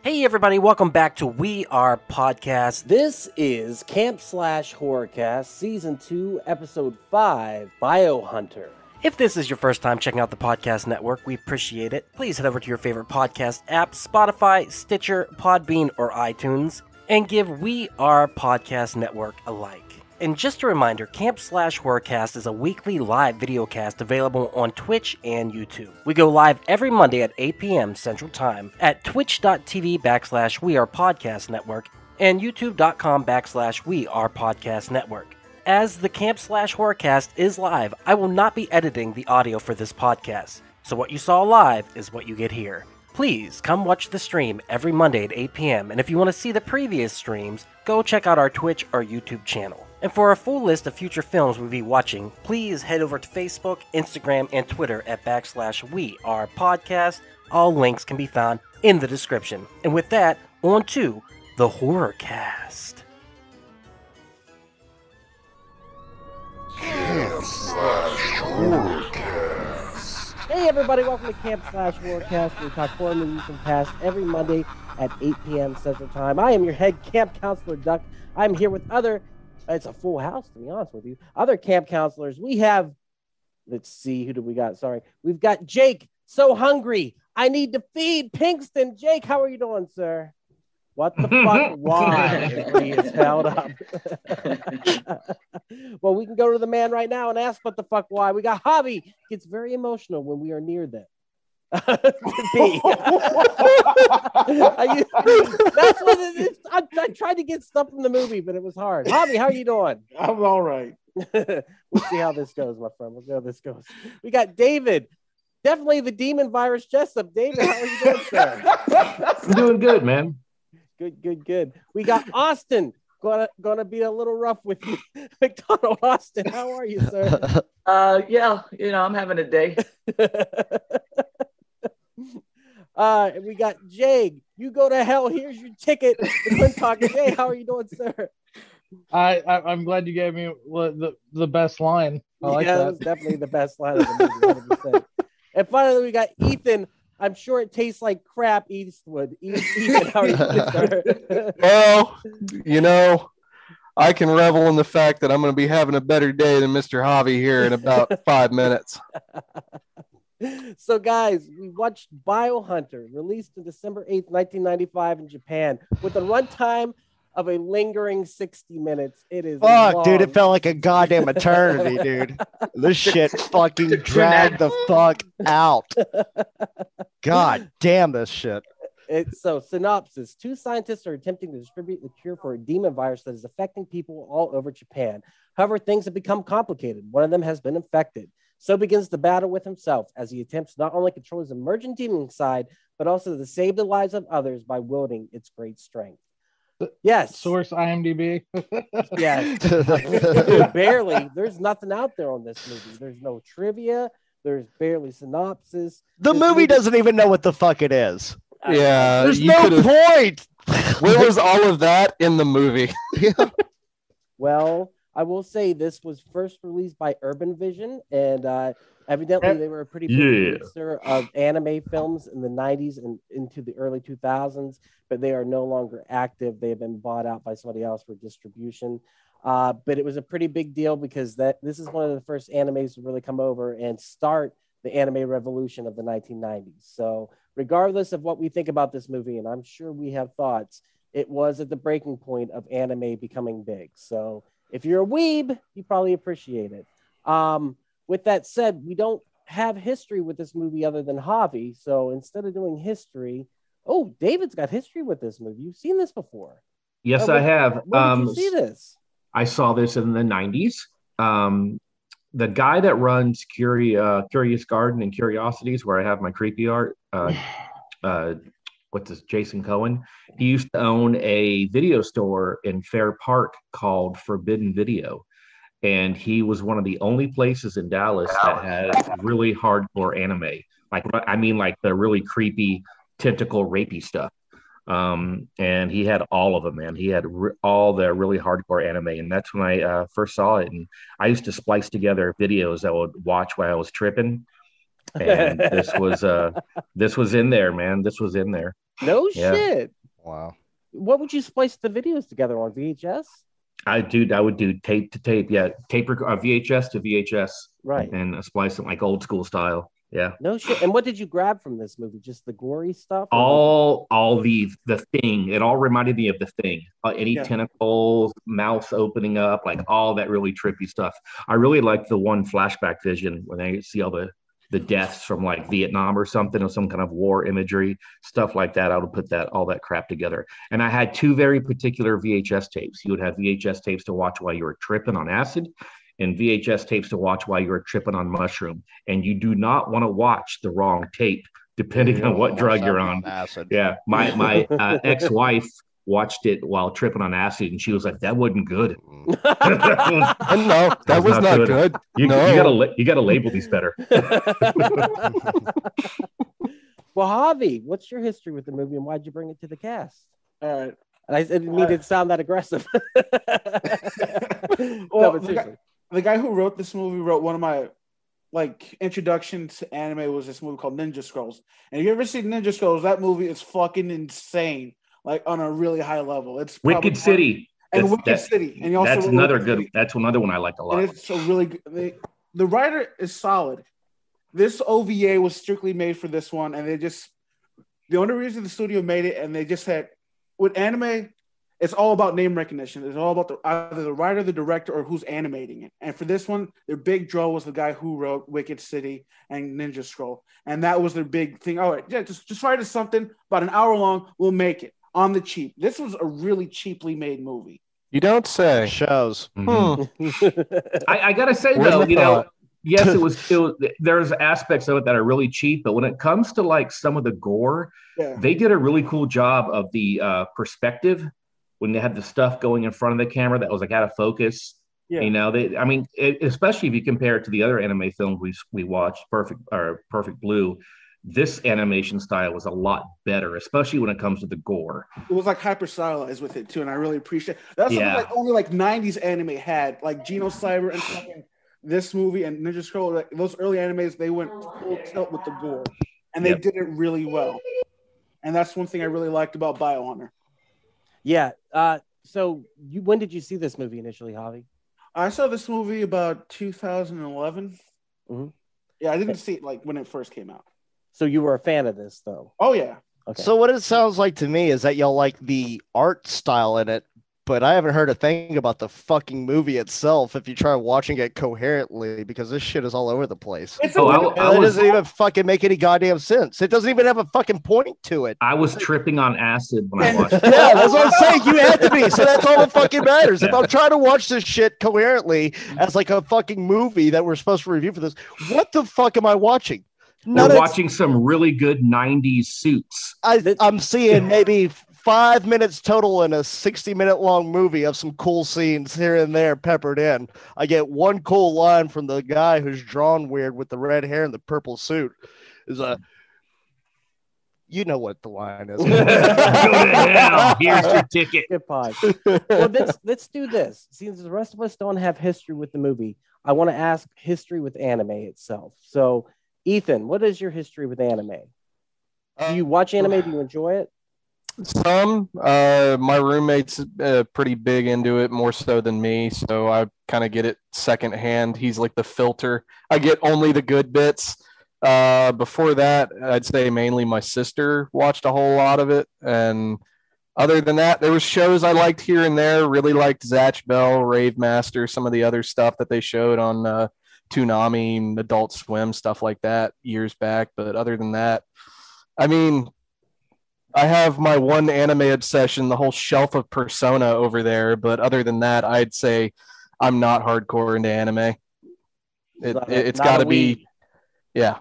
Hey everybody, welcome back to We Are Podcast. This is Camp/Horrorcast Season 2, Episode 5, Biohunter. If this is your first time checking out the podcast network, we appreciate it. Please head over to your favorite podcast app, Spotify, Stitcher, Podbean, or iTunes, and give We Are Podcast Network a like. And just a reminder, Camp/Horrorcast is a weekly live videocast available on Twitch and YouTube. We go live every Monday at 8 p.m. Central Time at twitch.tv/WeArePodcastNetwork and youtube.com/WeArePodcastNetwork. As the Camp/Horrorcast is live, I will not be editing the audio for this podcast. So what you saw live is what you get here. Please come watch the stream every Monday at 8 p.m. And if you want to see the previous streams, go check out our Twitch or YouTube channel. And for a full list of future films we'll be watching, please head over to Facebook, Instagram, and Twitter at /WeArePodcast. All links can be found in the description. And with that, on to the Horrorcast. Camp/Horrorcast. Hey everybody, welcome to Camp/Horrorcast, where we talk horror movies from past every Monday at 8 p.m. Central Time. I am your head camp counselor, Duck. I'm here with it's a full house, to be honest with you, other camp counselors. We have, let's see, who do we got? Sorry. We've got Jake, so hungry. I need to feed Pinkston. Jake, how are you doing, sir? What the fuck? Why? He is held up. Well, we can go to the man right now and ask what the fuck why. We got Javi. Gets very emotional when we are near them. That's what it is. I tried to get stuff from the movie, but it was hard. Javi, how are you doing? I'm all right. We'll see how this goes, my friend. We'll see how this goes. We got David. Definitely the demon virus Jessup. David, how are you doing, sir? I'm doing good, man. Good. We got Austin. Gonna be a little rough with you. McDonald Austin, how are you, sir? Yeah, I'm having a day. We got Jay. You go to hell. Here's your ticket. Jay, how are you doing, sir? I'm glad you gave me the best line. I like that. That was definitely the best line of the movie, 100%. And finally, we got Ethan. I'm sure it tastes like crap, Eastwood. Ethan, how are you doing, sir? Well, I can revel in the fact that I'm going to be having a better day than Mr. Javi here in about 5 minutes. So, guys, we watched Biohunter, released on December 8th, 1995 in Japan, with a runtime of a lingering 60 minutes. It is long. Dude, it felt like a goddamn eternity, dude. This shit fucking dragged the fuck out. God damn this shit. So, synopsis. 2 scientists are attempting to distribute the cure for a demon virus that is affecting people all over Japan. However, things have become complicated. One of them has been infected. So begins the battle with himself as he attempts not only control his emergent demon side, but also to save the lives of others by wielding its great strength. Yes. Source IMDb. Yes. Barely. There's nothing out there on this movie. There's no trivia. There's barely synopsis. The movie doesn't even know what the fuck it is. Yeah. There's no point. Where was all of that in the movie? Well, I will say this was first released by Urban Vision, and evidently they were a pretty big producer of anime films in the 90s and into the early 2000s, but they are no longer active. They have been bought out by somebody else for distribution. But it was a pretty big deal because this is one of the first animes to really come over and start the anime revolution of the 1990s. So regardless of what we think about this movie, and I'm sure we have thoughts, it was at the breaking point of anime becoming big. So if you're a weeb, you probably appreciate it. With that said, we don't have history with this movie other than Javi. So instead of doing history, David's got history with this movie. You've seen this before. Yes, I have. When did you see this? I saw this in the 90s. The guy that runs Curious Garden and Curiosities, where I have my creepy art, Jason Cohen, he used to own a video store in Fair Park called Forbidden Video. And he was one of the only places in Dallas that had really hardcore anime. Like the really creepy, tentacle, rapey stuff. And he had all of them, man. He had all the really hardcore anime. And that's when I first saw it. And I used to splice together videos I would watch while I was tripping. And this was in there, man. This was in there. No Yeah. shit. Wow. What would you splice the videos together on VHS? I would do tape to tape. Yeah, VHS to VHS. Right. And splice it like old school style. Yeah. No shit. And what did you grab from this movie? Just the gory stuff? All the thing. It all reminded me of the thing. Any tentacles, mouths opening up, like all that really trippy stuff. I really like the one flashback vision when they see all the deaths from like Vietnam or something, or some kind of war imagery, stuff like that. I would put all that crap together. And I had two very particular VHS tapes. You would have VHS tapes to watch while you were tripping on acid, and VHS tapes to watch while you were tripping on mushroom. And you do not want to watch the wrong tape, depending on what drug you're on. Acid. Yeah, my ex-wife watched it while tripping on acid, and she was like, "That wasn't good." No, that was not good. You gotta label these better. Well, Javi, what's your history with the movie, and why'd you bring it to the cast? All right. And I didn't mean to sound that aggressive. Well, the guy who wrote this movie wrote one of my introduction to anime was this movie called Ninja Scrolls. And if you ever seen Ninja Scrolls, that movie is fucking insane, like on a really high level. It's Wicked City. And Wicked City. And that's another one I like a lot. And it's a really good. The writer is solid. This OVA was strictly made for this one, and the only reason the studio made it, and they just said, with anime, it's all about name recognition. It's all about either the writer, the director, or who's animating it. And for this one, their big draw was the guy who wrote Wicked City and Ninja Scroll. And that was their big thing. All right, yeah, just write us something about an hour long. We'll make it on the cheap. This was a really cheaply made movie. You don't say. Shows. Mm-hmm. I gotta say though, yes, it was. There's aspects of it that are really cheap, but when it comes to like some of the gore, they did a really cool job of the perspective when they had the stuff going in front of the camera that was like out of focus. Yeah. Especially if you compare it to the other anime films we watched, Perfect Blue. This animation style was a lot better, especially when it comes to the gore. It was like hyper stylized with it too, and I really appreciate it. That's something like only 90s anime had, like Geno Cyber and something. This movie and Ninja Scroll, those early animes, they went full tilt with the gore, and they did it really well. And that's one thing I really liked about Biohunter. Yeah. So when did you see this movie initially, Javi? I saw this movie about 2011. Mm-hmm. Yeah, I didn't see it when it first came out. So you were a fan of this, though? Oh, yeah. Okay. So what it sounds like to me is that y'all like the art style in it, but I haven't heard a thing about the fucking movie itself if you try watching it coherently, because this shit is all over the place. It doesn't even fucking make any goddamn sense. It doesn't even have a fucking point to it. I was tripping on acid when I watched it. Yeah, that's what I'm saying. You had to be. So that's all that fucking matters. If I'm trying to watch this shit coherently as like a fucking movie that we're supposed to review for this, what the fuck am I watching? We're watching some really good 90s suits. I'm seeing maybe 5 minutes total in a 60-minute long movie of some cool scenes here and there peppered in. I get one cool line from the guy who's drawn weird with the red hair and the purple suit. You know what the line is. Go to hell. Here's your ticket. Good pod. Well, let's do this. Since the rest of us don't have history with the movie, I want to ask history with anime itself. So, Ethan, what is your history with anime? Do you watch anime? Do you enjoy it? Some. My roommate's pretty big into it, more so than me, so I kind of get it secondhand. He's like the filter. I get only the good bits. Before that, I'd say mainly my sister watched a whole lot of it, and other than that, there was shows I liked here and there. Really liked Zatch Bell, Rave Master, some of the other stuff that they showed on Toonami, Adult Swim, stuff like that years back. But other than that, I mean, I have my one anime obsession, the whole shelf of Persona over there. But other than that, I'd say I'm not hardcore into anime. It's got to be, yeah.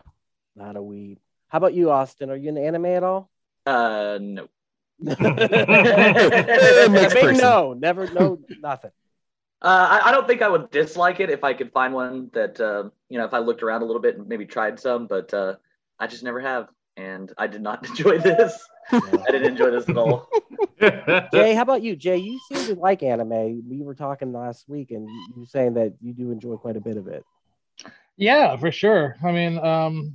Not a weed. How about you, Austin? Are you into anime at all? No. No, never, no, nothing. I don't think I would dislike it if I could find one that, if I looked around a little bit and maybe tried some, but I just never have. And I did not enjoy this. I didn't enjoy this at all. Jay, how about you? Jay, you seem to like anime. We were talking last week, and you were saying that you do enjoy quite a bit of it. Yeah, for sure. I mean,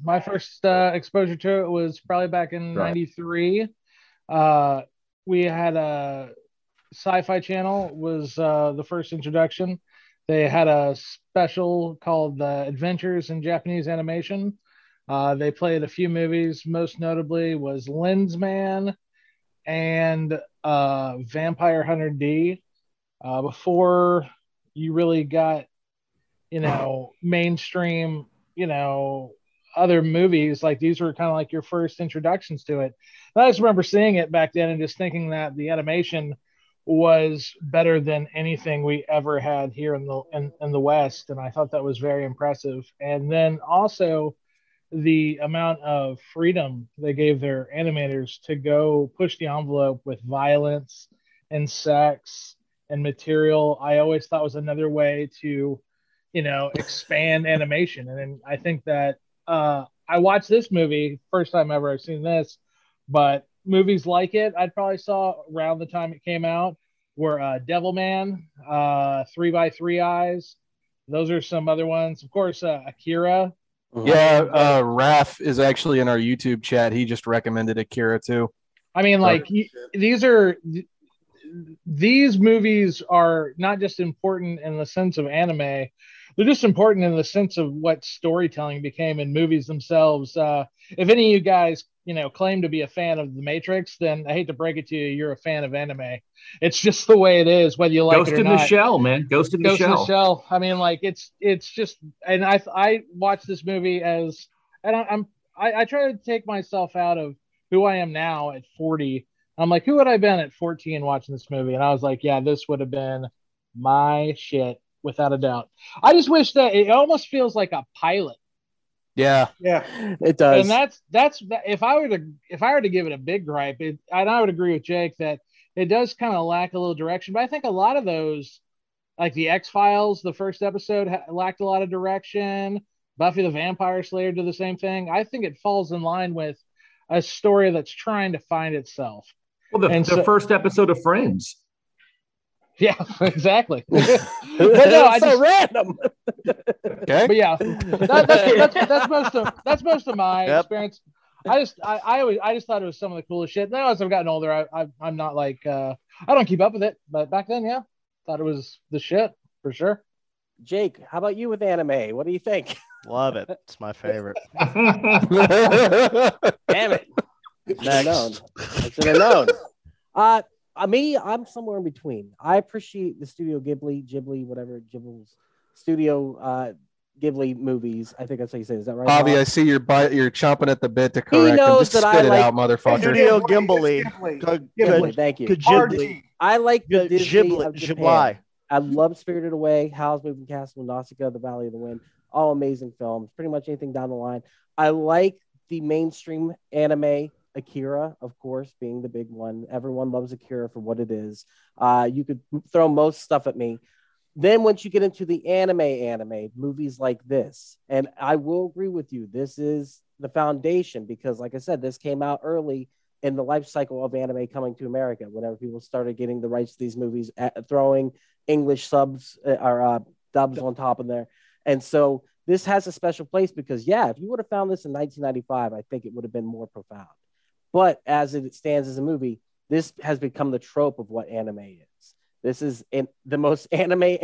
my first exposure to it was probably back in '93 We had a Sci-Fi Channel was the first introduction. They had a special called The Adventures in Japanese Animation. They played a few movies. Most notably was Lensman and Vampire Hunter D. Before you really got, mainstream, other movies, like these were kind of like your first introductions to it. And I just remember seeing it back then and just thinking that the animation was better than anything we ever had here in the West, and I thought that was very impressive. And then also the amount of freedom they gave their animators to go push the envelope with violence and sex and material, I always thought was another way to, expand animation. And then I think that I watched this movie, first time ever I've seen this, but movies like it I probably saw around the time it came out were Devilman, 3x3 Eyes. Those are some other ones. Of course, Akira. Yeah, Raph is actually in our YouTube chat. He just recommended Akira too. I mean, like these movies are not just important in the sense of anime. They're just important in the sense of what storytelling became in movies themselves. If any of you guys, claim to be a fan of The Matrix, then I hate to break it to you, you're a fan of anime. It's just the way it is, whether you like Ghost it or not. Ghost in the Shell, man. Ghost in the Shell. I mean, like it's just, and I watched this movie as, and I try to take myself out of who I am now at 40. I'm like, who would I have been at 14 watching this movie? And I was like, yeah, this would have been my shit without a doubt. I just wish that it almost feels like a pilot. Yeah, it does. And that's if I were to give it a big gripe, and I would agree with Jake that it does kind of lack a little direction. But I think a lot of those, like the X-Files, the first episode lacked a lot of direction. Buffy the Vampire Slayer did the same thing. I think it falls in line with a story that's trying to find itself. Well, the first episode of Friends. Yeah, exactly. But no, I just random. Okay. But yeah, that's most of my experience. I just thought it was some of the coolest shit. Now as I've gotten older, I'm not like I don't keep up with it, but back then, yeah, thought it was the shit for sure. Jake, how about you with anime? What do you think? Love it. It's my favorite. Damn it. I should have known. I'm somewhere in between. I appreciate the Studio Ghibli, whatever, Studio Ghibli movies. I think that's how you say it. Is that right? Javi, I see you're chomping at the bit to correct him. Just spit it out, motherfucker. Studio Ghibli. Ghibli. Thank you. Ghibli. I like the Disney of Japan. Ghibli. I love Spirited Away, Howl's Moving Castle, Nausicaa, The Valley of the Wind. All amazing films. Pretty much anything down the line. I like the mainstream anime. Akira, of course, being the big one. Everyone loves Akira for what it is. You could throw most stuff at me. Then once you get into the anime movies like this, and I will agree with you, this is the foundation because, like I said, this came out early in the life cycle of anime coming to America. Whenever people started getting the rights to these movies, throwing English subs or dubs on top of there, and so this has a special place because, yeah, if you would have found this in 1995, I think it would have been more profound. But as it stands as a movie, this has become the trope of what anime is. This is the most anime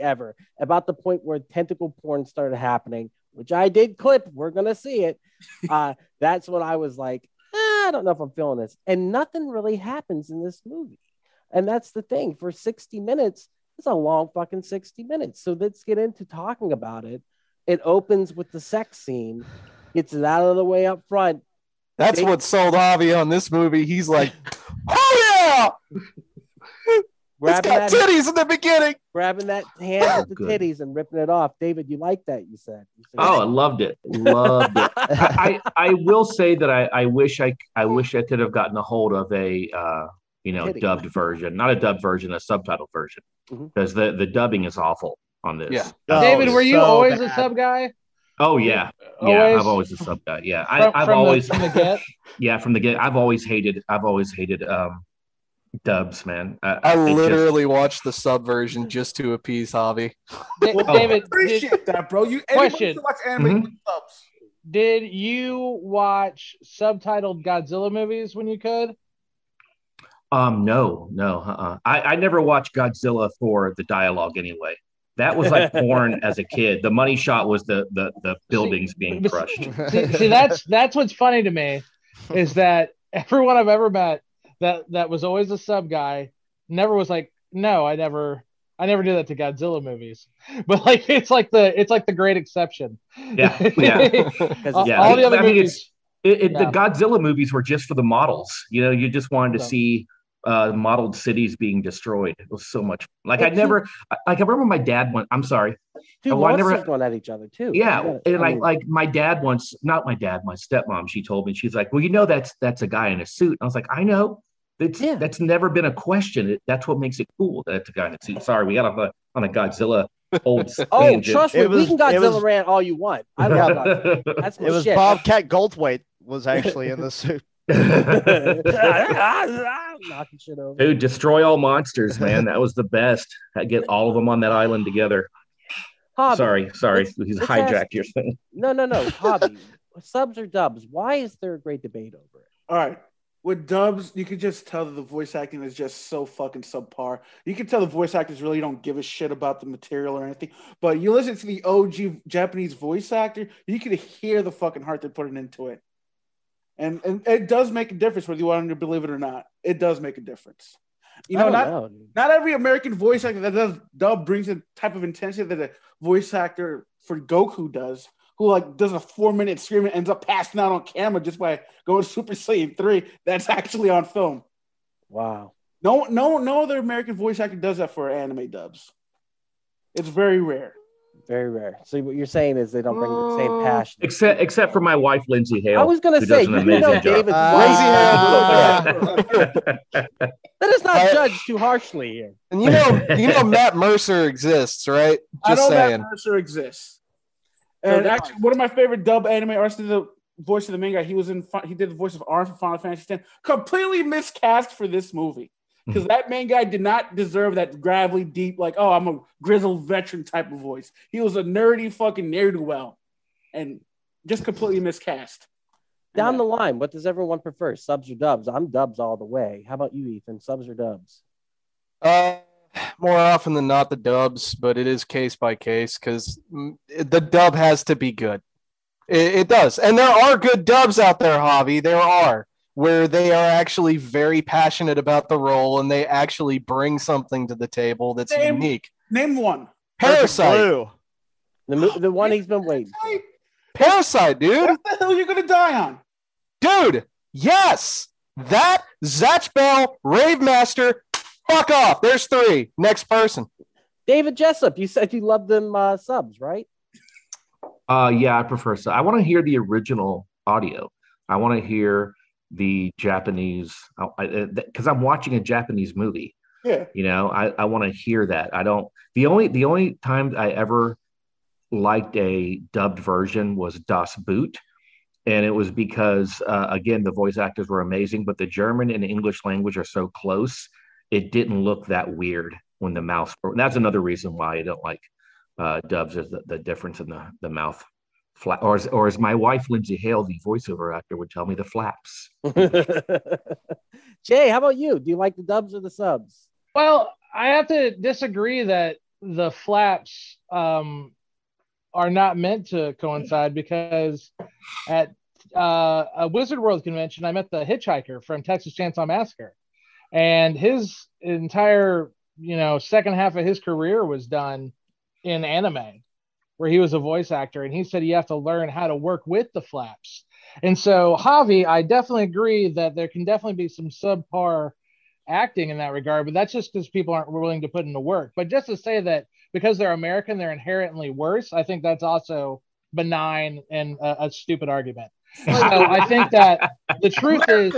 ever. About the point where tentacle porn started happening, which I did clip. We're going to see it. That's when I was like, I don't know if I'm feeling this. And nothing really happens in this movie. And that's the thing. For 60 minutes, it's a long fucking 60 minutes. So let's get into talking about it. It opens with the sex scene, gets it out of the way up front. That's what sold Avi on this movie. He's like, oh yeah! It's got titties in the beginning. Grabbing that hand with the titties and ripping it off. David, you like that, you said. Oh, I loved it. Loved it. I will say that I wish I could have gotten a hold of a dubbed version. Not a dubbed version, a subtitled version. Because the dubbing is awful on this. Yeah. David, were you always a sub guy? Oh yeah, yeah. I've always a sub guy. Yeah, I've always from the get. Yeah, from the get. I've always hated dubs, man. I literally watched the sub version just to appease Javi. David, appreciate that, bro. Question: watch anime with subs. Did you watch subtitled Godzilla movies when you could? No. I never watched Godzilla for the dialogue anyway. That was like porn as a kid. The money shot was the buildings being crushed. See, that's what's funny to me is that everyone I've ever met that was always a sub guy never was like, no, I never did that to Godzilla movies. But like it's like the great exception. Yeah. All the other movies. The Godzilla movies were just for the models. You know, you just wanted to see modeled cities being destroyed. It was so much. Like I remember my dad went. I'm sorry. Two monsters going at each other too. Yeah, and like my dad once, not my dad, my stepmom. She told me, she's like, well, you know, that's a guy in a suit. I was like, I know. That's never been a question. That's what makes it cool. That's a guy in a suit. Sorry, we got off on a Godzilla old. Oh, trust me, we can Godzilla rant all you want. I love Godzilla. That's my shit. Bobcat Goldthwait was actually in the suit. Knocking shit over. Dude, destroy all monsters, man. That was the best. I get all of them on that island together. Hobby. Sorry. He's hijacked your thing. No. Hobby. Subs or dubs? Why is there a great debate over it? All right. With dubs, you can just tell that the voice acting is just so fucking subpar. You can tell the voice actors really don't give a shit about the material or anything. But you listen to the OG Japanese voice actor, you can hear the fucking heart they're putting into it. And it does make a difference whether you want to believe it or not. It does make a difference. You know, not every American voice actor that does dub brings the type of intensity that a voice actor for Goku does, who like does a 4-minute scream and ends up passing out on camera just by going Super Saiyan 3. That's actually on film. Wow. No other American voice actor does that for anime dubs. It's very rare. Very rare. So what you're saying is they don't bring the same passion. Except for my wife, Lindsay Hale. I was going to say, you know, David's Let us not judge too harshly here. And you know Matt Mercer exists, right? Just saying. Matt Mercer exists. And actually, one of my favorite dub anime artists did the voice of the main guy. He did the voice of Arn from Final Fantasy X. Completely miscast for this movie. Because that main guy did not deserve that gravelly, deep, like, oh, I'm a grizzled veteran type of voice. He was a nerdy fucking ne'er-do-well. And just completely miscast. Down the line, what does everyone prefer? Subs or dubs? I'm dubs all the way. How about you, Ethan? Subs or dubs? More often than not, the dubs, but it is case by case because the dub has to be good. It does. And there are good dubs out there, Hobby. There are. Where they are actually very passionate about the role and they actually bring something to the table that's unique. Name one. Parasite. The one he's been waiting for. Parasite, dude. What the hell are you going to die on? Dude, yes. That, Zatch Bell, Rave Master, fuck off. There's 3. Next person. David Jessup, you said you loved them subs, right? Yeah, I prefer so. I want to hear the original audio. I want to hear the Japanese, because I'm watching a Japanese movie. Yeah, you know, I want to hear that. I don't. The only time I ever liked a dubbed version was Das Boot, and it was because again the voice actors were amazing, but the German and English language are so close, it didn't look that weird when the mouth. That's another reason why I don't like dubs, is the difference in the mouth. Or as my wife, Lindsay Hale, the voiceover actor, would tell me, the flaps. Jay, how about you? Do you like the dubs or the subs? Well, I have to disagree that the flaps are not meant to coincide, because at a Wizard World convention, I met the hitchhiker from Texas Chainsaw Massacre, and his entire second half of his career was done in anime, where he was a voice actor, and he said you have to learn how to work with the flaps. And so, Javi, I definitely agree that there can definitely be some subpar acting in that regard, but that's just because people aren't willing to put in the work. But just to say that because they're American, they're inherently worse, I think that's also benign and a stupid argument. So I think that the truth is,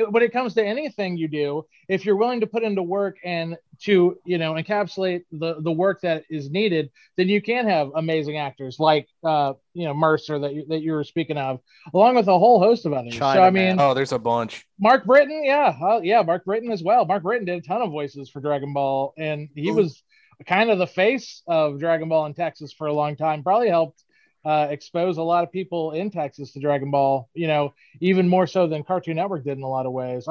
when it comes to anything you do, if you're willing to put into work and to encapsulate the work that is needed, then you can have amazing actors like Mercer that you were speaking of, along with a whole host of others. China, so I mean, there's a bunch. Mark Britton, Mark Britton as well. Mark Britton did a ton of voices for Dragon Ball, and he was kind of the face of Dragon Ball in Texas for a long time. Probably helped expose a lot of people in Texas to Dragon Ball. Even more so than Cartoon Network did in a lot of ways.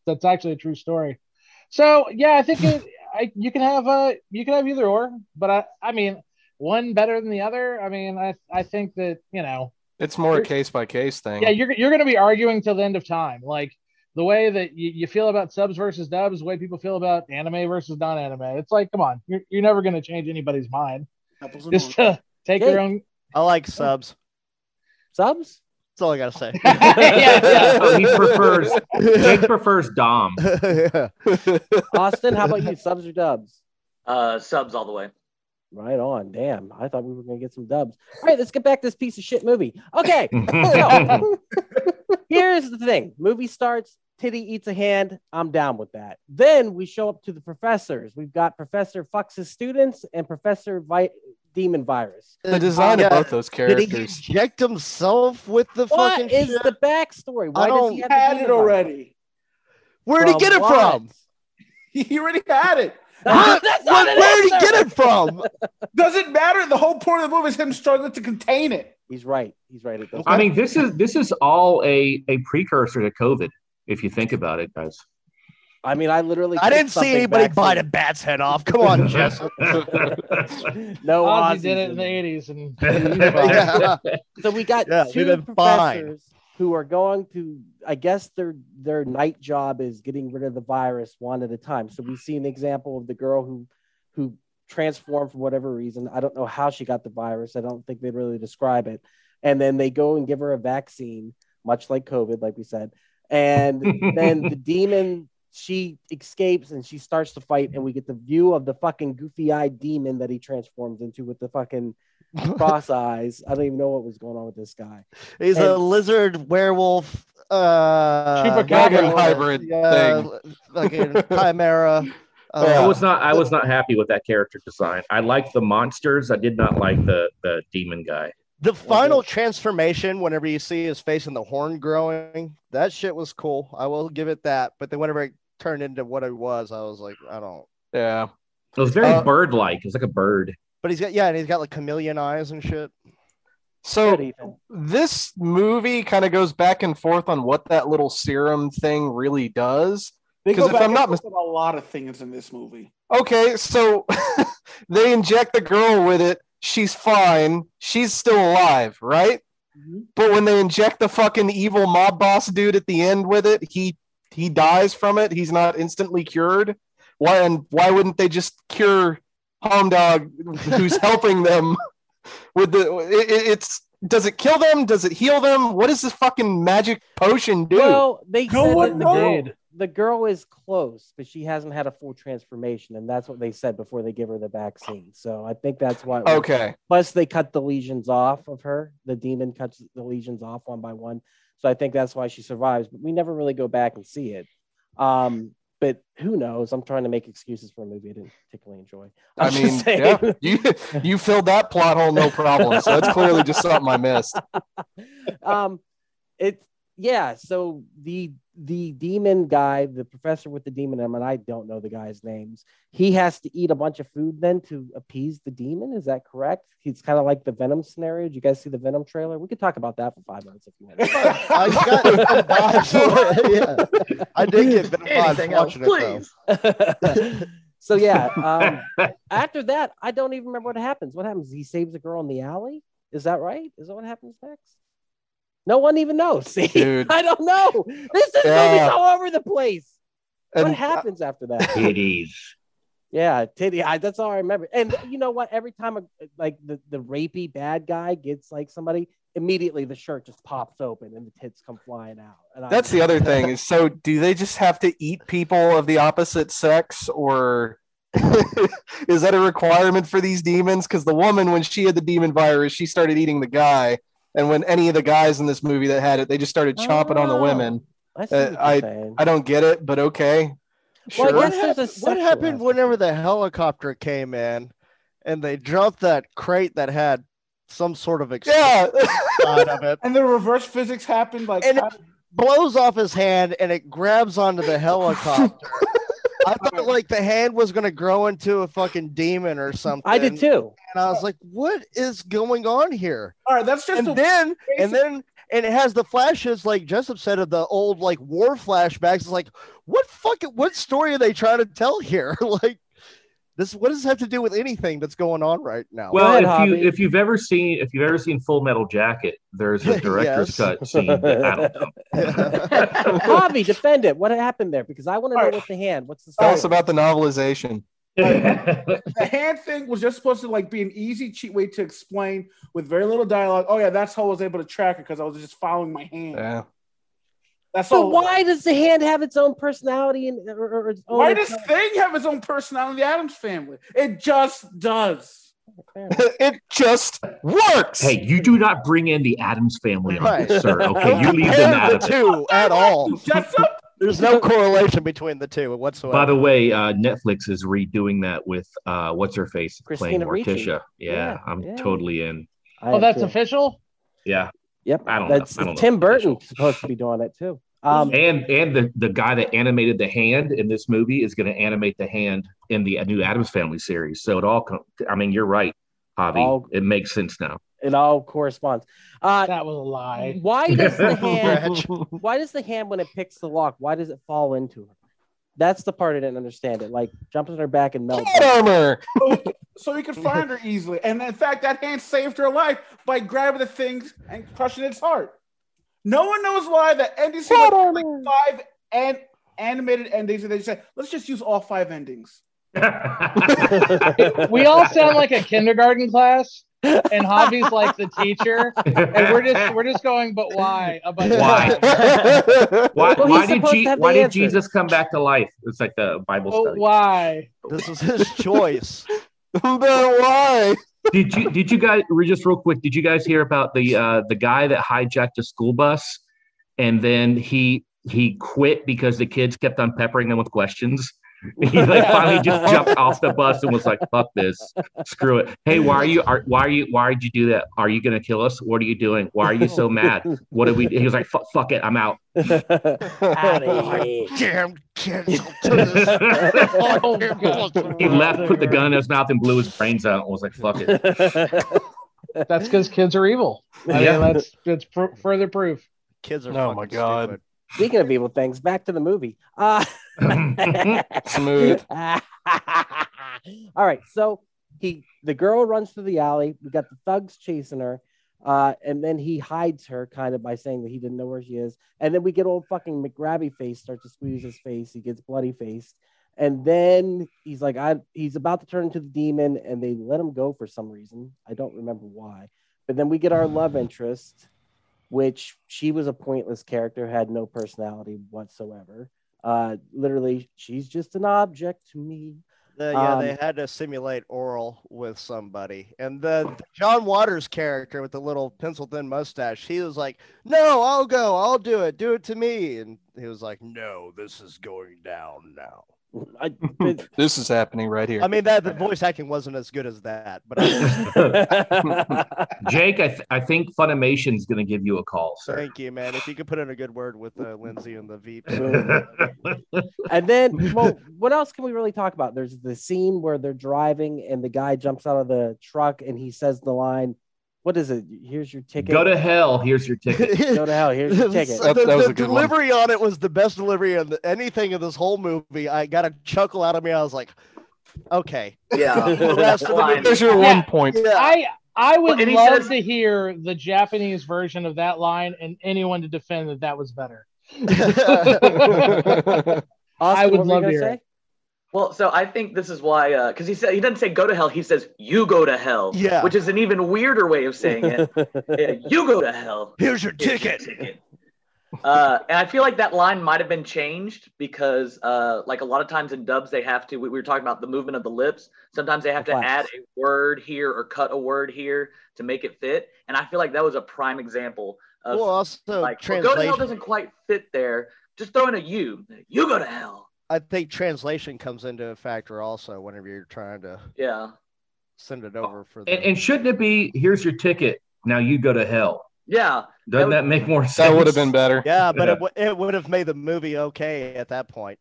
That's actually a true story. So yeah, I think you can have either or, but I mean, one better than the other. I mean, I think that it's more a case by case thing. Yeah, you're going to be arguing till the end of time. Like the way that you feel about subs versus dubs, the way people feel about anime versus non-anime. It's like, come on, you're never going to change anybody's mind. Just to take your own. I like subs. Subs? That's all I gotta say. Jake prefers Dom. Austin, how about you? Subs or dubs? Subs all the way. Right on. Damn, I thought we were gonna get some dubs. All right, let's get back to this piece of shit movie. Okay, so here's the thing: movie starts, Titty eats a hand. I'm down with that. Then we show up to the professors. We've got Professor Fux's students and Professor Demon Virus. The design of both those characters. Did he inject himself with the fucking What is shit? the backstory? Why does he have had it already? Where'd he get it from? He already had it. Where did he get it from? Doesn't matter. The whole point of the movie is him struggling to contain it. He's right. I mean, this is all a precursor to COVID, if you think about it, guys. I mean, I didn't see anybody bite a bat's head off. Come on, Jess. No, Ozzy did it in the 80s, and so we got two professors who are going to, I guess their night job is getting rid of the virus one at a time. So we see an example of the girl who transformed for whatever reason. I don't know how she got the virus. I don't think they really describe it. And then they go and give her a vaccine, much like COVID, like we said. And then the demon, she escapes and she starts to fight, and we get the view of the fucking goofy-eyed demon that he transforms into with the fucking cross eyes. I don't even know what was going on with this guy. He's a lizard werewolf chupacabra hybrid thing. Fucking chimera. I was not happy with that character design. I liked the monsters. I did not like the demon guy. The final transformation, whenever you see his face and the horn growing, that shit was cool. I will give it that. But then whenever it turned into what it was, I was like, I don't. Yeah. It was very bird-like. It was like a bird. But he's got like chameleon eyes and shit. So this movie kind of goes back and forth on what that little serum thing really does. Because if I'm not mistaken, a lot of things in this movie. Okay, so they inject the girl with it. She's fine. She's still alive, right? Mm-hmm. But when they inject the fucking evil mob boss dude at the end with it, he dies from it. He's not instantly cured. Why wouldn't they just cure Home Dog, who's helping them with it's does it kill them? Does it heal them? What does this fucking magic potion do? Well, they said the girl is close, but she hasn't had a full transformation, and that's what they said before they give her the vaccine. So I think that's why. Okay. Plus, they cut the lesions off of her. The demon cuts the lesions off one by one. So I think that's why she survives. But we never really go back and see it. But who knows? I'm trying to make excuses for a movie I didn't particularly enjoy. I mean, yeah, you filled that plot hole, no problem. So it's clearly just something I missed. So the demon guy, the professor with the demon, and I don't know the guy's names. He has to eat a bunch of food then to appease the demon. Is that correct? He's kind of like the Venom scenario. Did you guys see the Venom trailer? We could talk about that for 5 minutes if you want. I did get Venom watching please. It, So yeah, after that, I don't even remember what happens. What happens? He saves a girl in the alley. Is that right? Is that what happens next? No one even knows. See, dude. I don't know. This movie's all over the place. What happens after that? Titties. Yeah, titty. That's all I remember. And you know what? Every time the rapey bad guy gets like somebody, immediately the shirt just pops open and the tits come flying out. And that's the other thing. Is so do they just have to eat people of the opposite sex, or is that a requirement for these demons? Because the woman, when she had the demon virus, she started eating the guy. And when any of the guys in this movie that had it, they just started chomping on the women. I don't get it, but okay. Well, sure. I guess what happened whenever the helicopter came in and they dropped that crate that had some sort of out of it, and the reverse physics happened, and it blows off his hand and it grabs onto the helicopter. I thought like the hand was gonna grow into a fucking demon or something. I did too. And I was like, what is going on here? All right, that's just and it has the flashes, like Jessup said, of the old like war flashbacks. It's like, what story are they trying to tell here? Like this, what does this have to do with anything that's going on right now? Well, if you've ever seen Full Metal Jacket, there's a director's cut scene that I don't know. Javi, defend it. What happened there? Because I want to know what the hand. What's the story? Tell us about the novelization. The hand thing was just supposed to like be an easy cheat way to explain with very little dialogue. Oh yeah, that's how I was able to track it because I was just following my hand. Yeah. That's so all. Why does the hand have its own personality or its own? Why does Thing have its own personality in the Addams Family? It just does. It just works. Hey, you do not bring in the Addams Family on Right. this, sir. Okay, you leave them out of it. Two at all. Jessup? There's no correlation between the two whatsoever. By the way, Netflix is redoing that with what's her face Christina playing Morticia. Ricci. Yeah, I'm totally in. That's official? Yeah. Yep. I don't know. Tim Burton's supposed to be doing it too. And the guy that animated the hand in this movie is going to animate the hand in the new Addams Family series. So it all I mean, you're right, Javi. It makes sense now. It all corresponds. That was a lie. Why does the hand? Why does the hand, when it picks the lock, why does it fall into her? That's the part I didn't understand. It like jumps on her back and melts. Armor. So he could find her easily, and in fact, that hand saved her life by grabbing the things and crushing its heart. No one knows why the endings have like 5 animated endings, and they said, "Let's just use all 5 endings." We all sound like a kindergarten class, and Javi's like the teacher, and we're just going, but why? Why did Jesus come back to life? It's like the Bible study. Why? This was his choice. But why? Did you guys just real quick? Did you guys hear about the guy that hijacked a school bus, and then he quit because the kids kept on peppering him with questions? He like finally just jumped off the bus and was like, "Fuck this, screw it." Hey, why did you do that? Are you gonna kill us? What are you doing? Why are you so mad? What did we? He was like, "Fuck it, I'm out." Damn kids! He left, put the gun in his mouth, and blew his brains out. And was like, "Fuck it." That's because kids are evil. I mean, that's further proof. Kids are. Oh my god. Stupid. Speaking of evil things, back to the movie. Smooth. All right, so the girl runs through the alley. We got the thugs chasing her, and then he hides her kind of by saying that he didn't know where she is. And then we get old fucking McGrabby face start to squeeze his face. He gets bloody faced, and then he's like, he's about to turn into the demon, and they let him go for some reason. I don't remember why. But then we get our love interest, which she was a pointless character, had no personality whatsoever. Literally, she's just an object to me. They had to simulate oral with somebody. And the John Waters character with the little pencil-thin mustache, he was like, "No, I'll go. I'll do it. Do it to me." And he was like, "No, this is going down now." This is happening right here. I mean, the voice acting wasn't as good as that, but Jake, I think Funimation's going to give you a call, sir. Thank you, man. If you could put in a good word with Lindsay and the Veep. And then, well, what else can we really talk about? There's the scene where they're driving and the guy jumps out of the truck and he says the line, what is it? Here's your ticket. Go to hell. Here's your ticket. Go to hell. Here's your ticket. The delivery on it was the best delivery on anything in this whole movie. I got a chuckle out of me. I was like, okay. Yeah. There's your 1 point. Yeah. I would love to hear the Japanese version of that line and anyone to defend that was better. Austin, I would love to hear it. Well, so I think this is why, because he doesn't say go to hell, he says you go to hell, which is an even weirder way of saying it. You go to hell. Here's your ticket. And I feel like that line might have been changed because, like a lot of times in dubs, they have to. We were talking about the movement of the lips. Sometimes they have to add a word here or cut a word here to make it fit. And I feel like that was a prime example of also like go to hell doesn't quite fit there. Just throw in a you. You go to hell. I think translation comes into a factor also whenever you're trying to send it over for and shouldn't it be here's your ticket, now you go to hell? Yeah. Doesn't that make more sense? That would have been better. Yeah, but it would have made the movie okay at that point.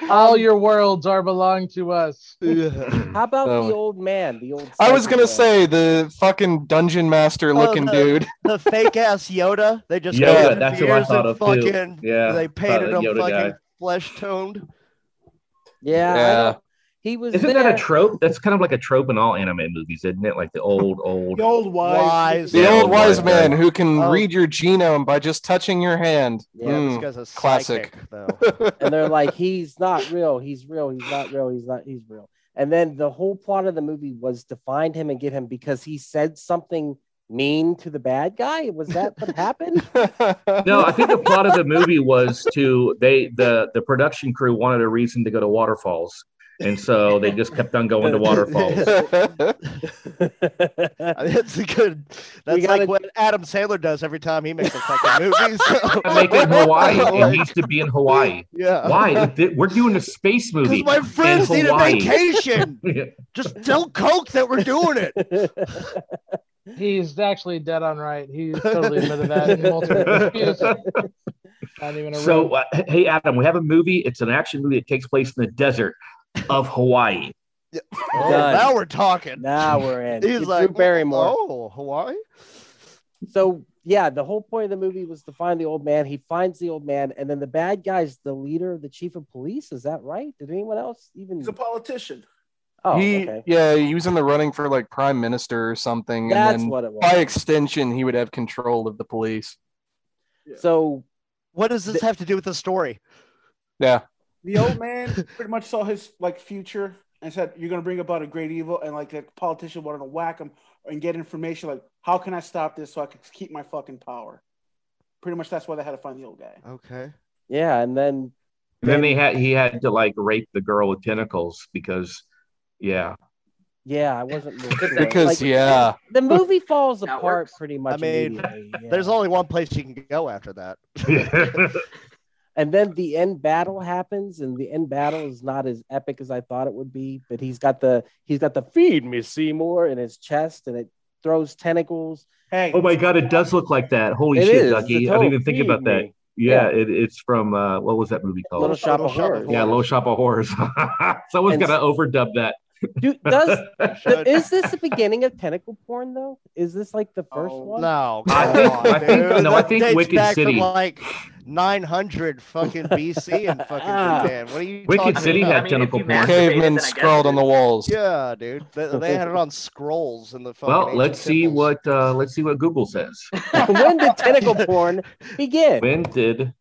All your worlds are belong to us. How about the old man? The old. I was gonna man? say the fucking dungeon master looking dude. The fake ass Yoda. They just Yoda. That's what I thought of fucking, too. Yeah, they painted him Yoda fucking guy. flesh toned. Yeah. He was. Isn't that a trope? That's kind of like a trope in all anime movies, isn't it? Like the old the old wise, the old wise man guy. who can read your genome by just touching your hand. Yeah, this guy's a classic. Psychic, though. And they're like, he's not real. He's real. He's not real. He's real. And then the whole plot of the movie was to find him and get him because he said something mean to the bad guy. Was that what happened? No, I think the plot of the movie was the production crew wanted a reason to go to waterfalls. And so they just kept on going to waterfalls. That's a good. That's like what Adam Sandler does every time he makes a fucking movie. So. Make it in Hawaii. It needs to be in Hawaii. Yeah. Why? We're doing a space movie. Because my friends need a vacation. Yeah. Just tell Coke that we're doing it. He's actually dead on right. He totally admitted that in multiple interviews. Not even a So, hey, Adam, we have a movie. It's an action movie that takes place in the desert of Hawaii. Oh, now we're talking. Now we're in. He's like, Drew Barrymore. Oh, Hawaii? So, yeah, the whole point of the movie was to find the old man. He finds the old man, and then the bad guy's the leader, the chief of police. Is that right? Did anyone else even? He's a politician. Oh, okay. Yeah, he was in the running for like prime minister or something. That's and then what it was. By extension, he would have control of the police. Yeah. So, what does this have to do with the story? Yeah. The old man pretty much saw his future and said, "You're gonna bring about a great evil," and the politician wanted to whack him and get information like, "How can I stop this so I can keep my fucking power?" Pretty much that's why they had to find the old guy. Okay. Yeah, and then he had to rape the girl with tentacles because, yeah. Yeah, I wasn't sure. Because the movie falls apart pretty much. I mean, there's only one place you can go after that. And then the end battle happens, and the end battle is not as epic as I thought it would be. But he's got the "Feed me, Seymour" in his chest, and it throws tentacles. Hey, oh my God, it does look like that. Holy shit, Ducky! I didn't even think about that. Yeah, it's from what was that movie called? Little Shop of Horrors. Yeah, Little Shop of Horrors. Someone's gonna overdub that. Dude, is this the beginning of tentacle porn though? Is this like the first one? No, I think Wicked City. From like 900 fucking BC and fucking Japan. What are you Wicked City about? had tentacle porn. Cavemen scrawled on the walls. Yeah, dude. They had it on scrolls in the fucking. Well, let's see what Google says. When did tentacle porn begin? When did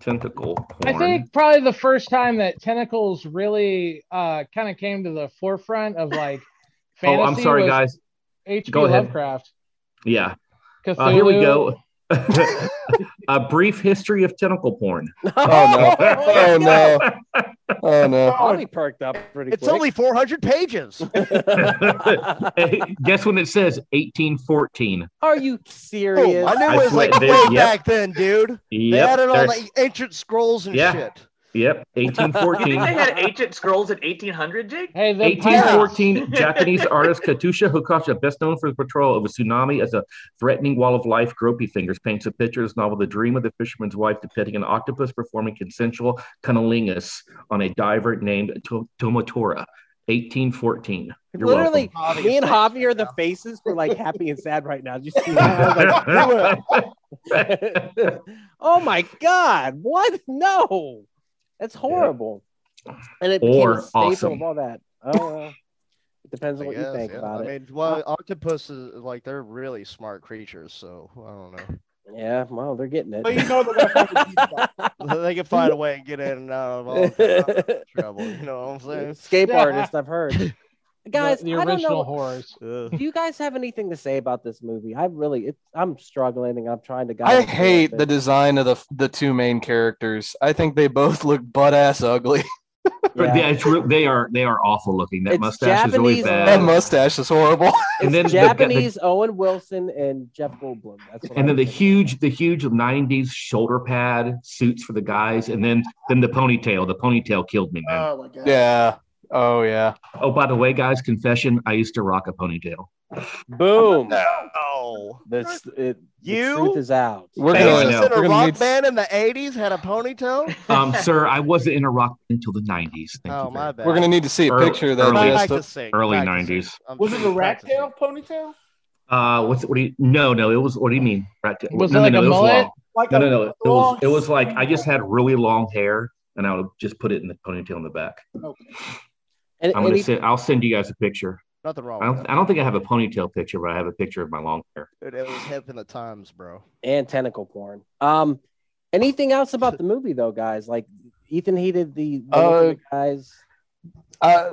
tentacle porn? I think probably the first time that tentacles really kind of came to the forefront of fantasy. Oh, I'm sorry, guys. H.P. Go ahead. Lovecraft. Yeah. Here we go. A brief history of tentacle porn. Oh no! Oh no! I'll be perked up pretty quick. It's only 400 pages. Hey, guess when it says 1814? Are you serious? Oh, I knew it was way back then, dude. Yep, they had it on ancient scrolls and shit. Yep, 1814. You think they had ancient scrolls in 1800, Jake? Hey, 1814, Japanese artist Katusha Hokasha, best known for the portrayal of a tsunami as a threatening wall of life, gropey fingers, paints a picture of his novel The Dream of the Fisherman's Wife depicting an octopus performing consensual cunnilingus on a diver named Tomotora. 1814. You're Literally, welcome. me and Javi are the faces for happy and sad right now. Did you see that? Oh my God! What? No, that's horrible. And it became a staple of all that. Oh, well, it depends on what you think about it. I mean, well, octopuses they're really smart creatures, so I don't know. Yeah, well, they're getting it. But they're gonna find a deep spot. They can find a way and get in and out of all trouble. You know what I'm saying? Escape artist, I've heard. Guys, the I don't original know. horrors. Do you guys have anything to say about this movie? I'm struggling and I'm trying to. I hate the design of the two main characters. I think they both look butt ass ugly. But they are awful looking. That mustache is really bad. That mustache is horrible. And then Japanese Owen Wilson and Jeff Goldblum. That's what and then the huge 90s shoulder pad suits for the guys, and then the ponytail. The ponytail killed me, man. Oh my God. Yeah. Oh yeah. Oh, by the way, guys, confession: I used to rock a ponytail. Boom. No. The You? truth is out. We're Bassist know. in a We're gonna rock need- band in the 80s had a ponytail? Sir, I wasn't in a rock until the 90s. Thank Oh, you. my bad. We're gonna need to see a Early- picture of that. early- Just Practicing. early Practicing. 90s. I'm Was it a rat practicing. tail ponytail? What do you? No, it was. What do you mean? Rat tail? Was no, it like no, a it was mullet? long. Like No. long It was like I just had really long hair, and I would just put it in the ponytail in the back. And I'll send you guys a picture. Nothing wrong I with that. don't think I have a ponytail picture, but I have a picture of my long hair. Dude, it was hip in the times, bro. and tentacle porn. Anything else about the movie though, guys? Like Ethan hated the look of the guys.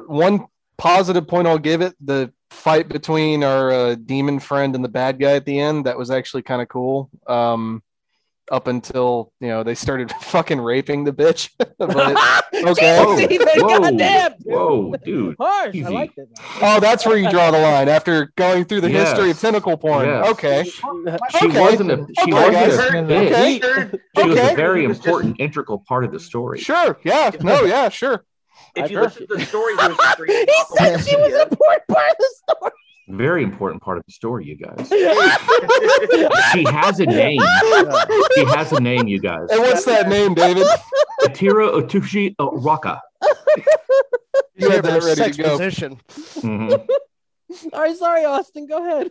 one positive point I'll give it: the fight between our demon friend and the bad guy at the end. That was actually kind of cool. Up until they started fucking raping the bitch. But okay. Whoa, dude. Harsh. Easy. I liked it. Oh, that's where you draw the line after going through the history of tentacle porn. Yes. Okay. She Okay. wasn't a guys. bitch. Okay. She was Okay. a very important, integral part of the story. Sure. Yeah. No. Yeah. Sure. If you I've listen to the story, he was just reading He off of said she was an important part of the story. Very important part of the story, you guys. She has a name. She has a name, you guys. And what's that name, David? Atira Otushi Raka. You had that ready sex to go. position. Mhm. All right, sorry, Austin. Go ahead.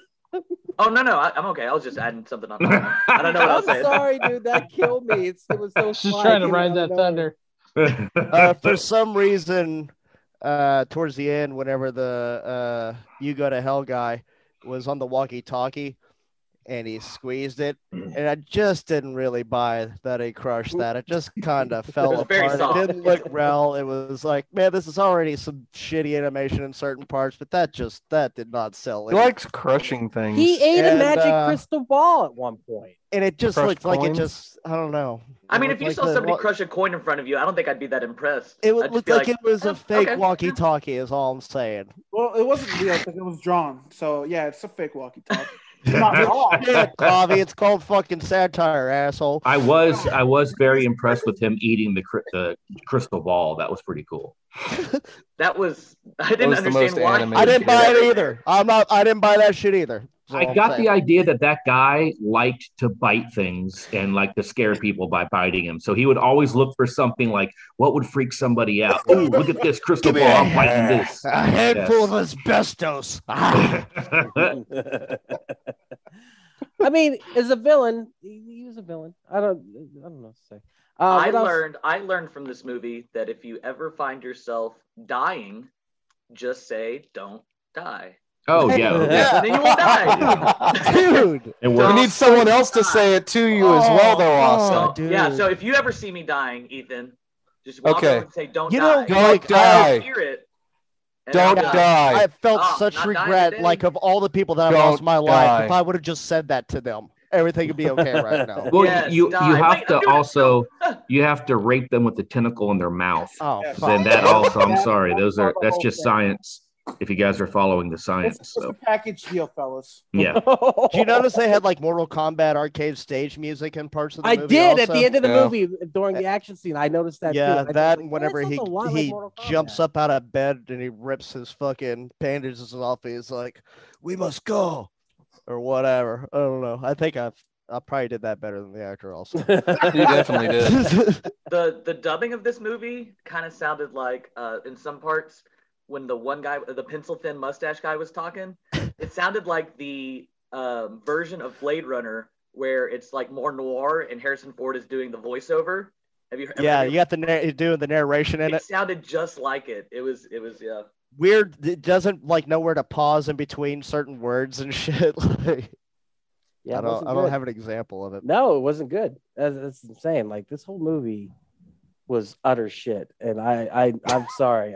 Oh no, I'm okay. I was just adding something on. I don't know what I was I'm saying. sorry, dude. That killed me. It was so. Just fly. trying to It came ride out that of nowhere. thunder. For some reason, towards the end, whenever the "You Go to Hell" guy was on the walkie-talkie and he squeezed it, and I just didn't really buy that he crushed that. It just kind of fell was very apart. soft. It didn't look well. It was like, man, this is already some shitty animation in certain parts, but that did not sell He it. likes crushing things. He ate a And, magic crystal ball at one point. And it just Crushed looked like it coins? just, I don't know. I mean, It if you looked saw like somebody the- crush a coin in front of you, I don't think I'd be that impressed. It I'd just looked be like it was a fake okay. walkie-talkie, is all I'm saying. Well, it wasn't real because it was drawn. So yeah, it's a fake walkie-talkie. It's not drawn. Yeah, Clavi, it's called fucking satire, asshole. I was very impressed with him eating the crystal ball. That was pretty cool. That was I didn't was the most understand why. animated I didn't buy Yeah. it either. I didn't buy that shit either. is all I I'm got saying. the idea that guy liked to bite things and like to scare people by biting him. So he would always look for something like, what would freak somebody out? Oh, look at this crystal ball. I'm biting this. A handful of asbestos. I mean, as a villain, he was a villain. I don't know what to say. I What else? learned from this movie that if you ever find yourself dying, just say "Don't die." Oh, yeah. Yeah. And then you won't die. Dude. It We works. need someone else to say it to you as well, though, Austin. Oh, So, dude. yeah. So if you ever see me dying, Ethan, just walk Okay. over and say "Don't You die." know, Don't like, die. Hear it. and Don't I'll die. I felt Oh, such not dying regret, today. like of all the people that I've Don't lost in my life. die. If I would have just said that to them, everything would be okay right now. Well, Yes, you die. have Wait, to I'm doing it. also you have to rape them with the tentacle in their mouth. Oh, Yeah. fuck. Then that also, I'm sorry, That's that's just okay. science. If you guys are following the science, It's so a package deal, fellas. yeah. Did you notice they had like Mortal Kombat arcade stage music in parts of the I movie? did also? at the end of the Yeah. movie during the action scene. I noticed that Yeah, too. I that was and like, whenever "That he sounds a lot like Mortal jumps Kombat." up out of bed and he rips his fucking bandages off, he's like, "We must go," or whatever. I don't know. I think I probably did that better than the actor. Also, You definitely did. The dubbing of this movie kind of sounded like in some parts when the one guy, the pencil thin mustache guy, was talking. It sounded like the version of Blade Runner where it's like more noir and Harrison Ford is doing the voiceover. Have you? yeah, you got the doing the narration in It it. sounded just like it. It was yeah. Weird. It doesn't like know where to pause in between certain words and shit. Like, Yeah, it I wasn't don't good. have an example of it. No, it wasn't good. That's insane. Like this whole movie was utter shit, and I'm sorry.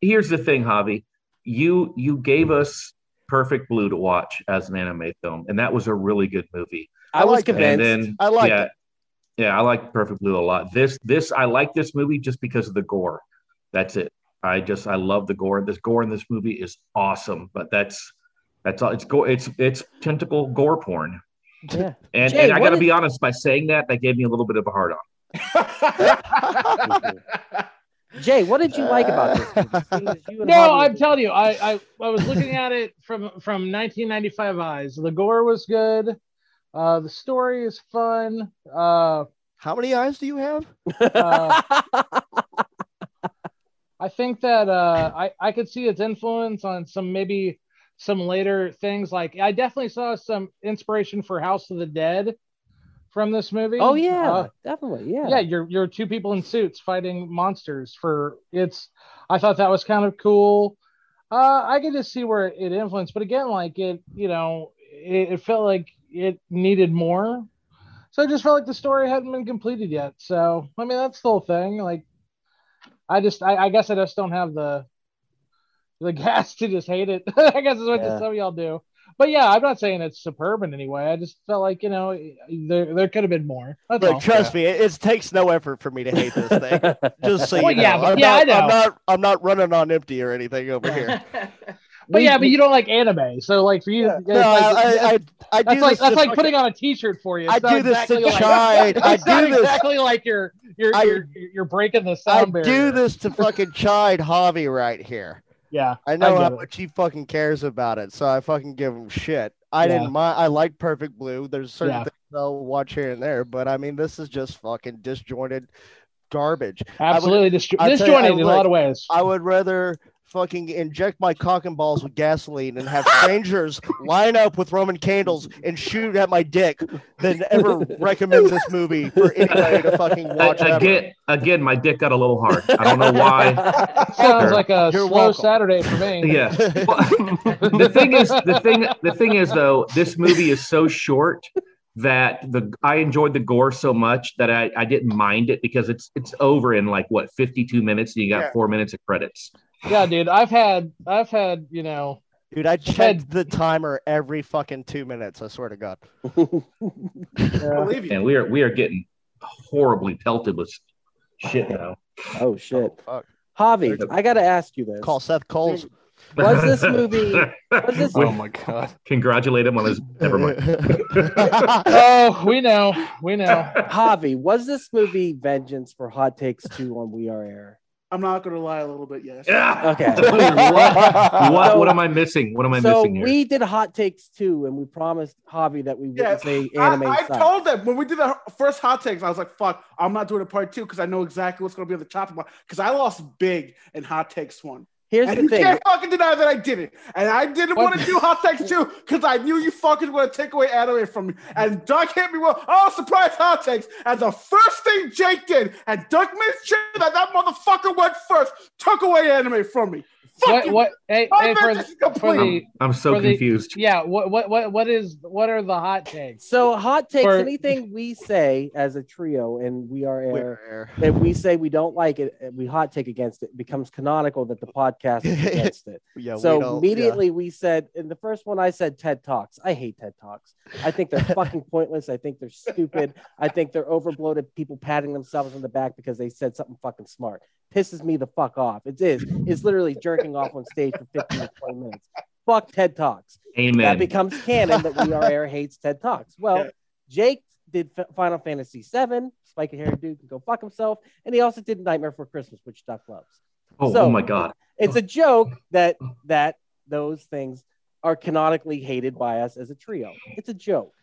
Here's the thing, Javi. You gave us Perfect Blue to watch as an anime film, and that was a really good movie. I was liked it. And convinced. then I liked it. Yeah, I like Perfect Blue a lot. I like this movie just because of the gore. That's it. I love the gore. This gore in this movie is awesome, but that's all. It's tentacle gore porn. Yeah. And Jay, I what got to is- be honest, by saying that gave me a little bit of a hard on. Jay, what did you like about this movie? I'm telling you, I was looking at it from 1995 eyes. The gore was good. The story is fun. How many eyes do you have? I think that I could see its influence on some later things. Like I definitely saw some inspiration for House of the Dead from this movie. Oh yeah, definitely. Yeah. You're two people in suits fighting monsters I thought that was kind of cool. I could just see where it influenced, but again, like it felt like it needed more. So I just felt like the story hadn't been completed yet. So I mean, that's the whole thing. Like, I guess I just don't have the gas to just hate it. I guess is what some of y'all do. But yeah, I'm not saying it's superb in any way. I just felt like there could have been more. But trust me, it takes no effort for me to hate this thing. Just so you know. I know. I'm not running on empty or anything over here. But you don't like anime, so like for you, I do that's like putting on a T-shirt for you. I do this to chide. I do this exactly like you're breaking the sound barrier. I do this to fucking chide Javi right here. Yeah, I know how much he fucking cares about it, so I fucking give him shit. I didn't mind. I like Perfect Blue. There's certain things I'll watch here and there, but I mean, this is just fucking disjointed garbage. Absolutely disjointed in a lot of ways. I would rather fucking inject my cock and balls with gasoline and have strangers line up with Roman candles and shoot at my dick than ever recommend this movie for anybody to fucking watch. Again, my dick got a little hard. I don't know why. Sounds like a slow Saturday for me. Yeah. The thing is though, this movie is so short that I enjoyed the gore so much that I didn't mind it because it's over in 52 minutes and you got 4 minutes of credits. Yeah, dude, I've had, Dude, I checked the timer every fucking 2 minutes. I swear to God. And we are getting horribly pelted with shit now. Oh shit, fuck. Javi, I gotta ask you this. Call Seth Coles. Was this movie? Oh my God! Congratulate him on his. Never mind. Oh, we know. Javi, was this movie Vengeance for Hot Takes 2 on We Are Air? I'm not going to lie a little bit, yes. Yeah. Okay. What am I missing? What am I missing here? So we did Hot Takes 2, and we promised Javi that we wouldn't say anime. I told them when we did the first Hot Takes, I was like, fuck, I'm not doing a part 2 because I know exactly what's going to be on the chopping block because I lost big in Hot Takes 1. Here's the thing. You can't fucking deny that I did it. And I didn't want to do Hot Takes 2 because I knew you fucking want to take away anime from me. And Doug hit me well. Oh, surprise Hot Takes. And the first thing Jake did, and Doug made sure that motherfucker went first, took away anime from me. What? Hey, I'm so confused. What are the hot takes? So hot takes, anything we say as a trio and We Are Air, and we say we don't like it, we hot take against it, becomes canonical that the podcast is against it. So immediately we said, in the first one I said TED Talks. I hate TED Talks. I think they're fucking pointless. I think they're stupid. I think they're overbloated people patting themselves on the back because they said something fucking smart. Pisses me the fuck off. It's literally jerking off on stage for 15 to 20 minutes. Fuck TED Talks. Amen. That becomes canon that We Are Air hates TED Talks. Well, Jake did Final Fantasy VII. Spiky haired dude can go fuck himself. And he also did Nightmare Before Christmas, which Duck loves. Oh my God. It's a joke that those things are canonically hated by us as a trio. It's a joke.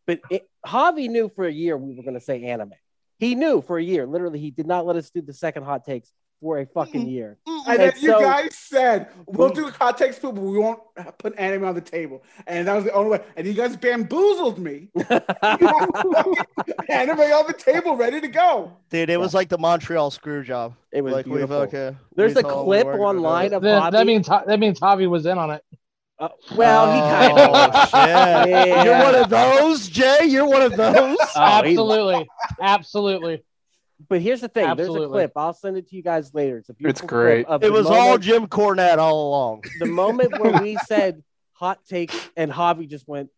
But Javi knew for a year we were going to say anime. He knew for a year. Literally, he did not let us do the second Hot Takes for a fucking year. And then you guys said, we'll do Hot Takes, but we won't put anime on the table. And that was the only way. And you guys bamboozled me. Anime on the table, ready to go. Dude, it was like the Montreal screw job. It was like beautiful. There's a clip online of Javi. That means Javi was in on it. He kind of. Yeah. You're one of those, Jay. You're one of those. Absolutely. But here's the thing. There's a clip. I'll send it to you guys later. It's great. It was all Jim Cornette all along. The moment where we said Hot Take and Javi just went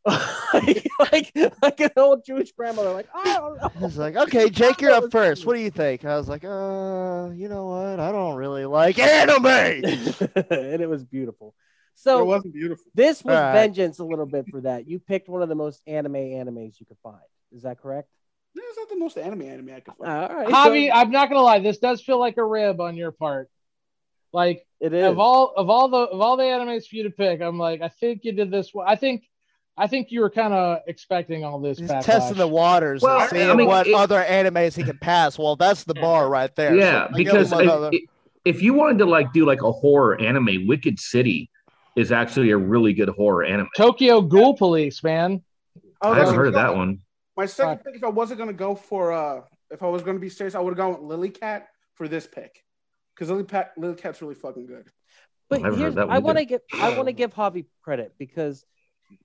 like an old Jewish grandmother, like, I don't know. I was like, okay, Jake, you're up first. What do you think? I was like, you know what? I don't really like anime. And it was beautiful. So it wasn't beautiful. This was Vengeance a little bit for that. You picked one of the most animes you could find. Is that correct? It's not the most anime I could find. All right, Javi, I'm not gonna lie. This does feel like a rib on your part. Like it is. Of all the animes for you to pick, I'm like, I think you did this. I think you were kind of expecting all this. He's backlash. testing the waters and seeing what other animes he can pass. Well, that's the bar right there. Yeah, so because if you wanted to like do like a horror anime, Wicked City is actually a really good horror anime. Tokyo Ghoul Police, man. I haven't heard of that one. My second pick, if I wasn't going to go for, if I was going to be serious, I would have gone with Lily Cat for this pick. Because Lily Cat's really fucking good. But I want to give Javi credit because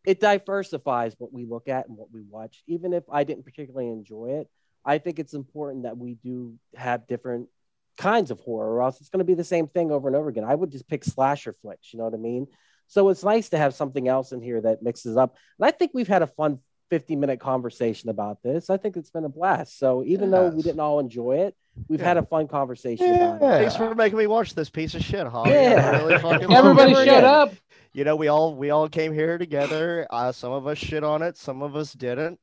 it diversifies what we look at and what we watch. Even if I didn't particularly enjoy it, I think it's important that we do have different kinds of horror, or else it's going to be the same thing over and over again. I would just pick slasher flicks, you know what I mean? So it's nice to have something else in here that mixes up. And I think we've had a fun 50-minute conversation about this. I think it's been a blast. So even though we didn't all enjoy it, we've had a fun conversation about it. Thanks for making me watch this piece of shit, huh? Yeah. Really fucking Everybody shut up. You know, we all came here together. Some of us shit on it, some of us didn't.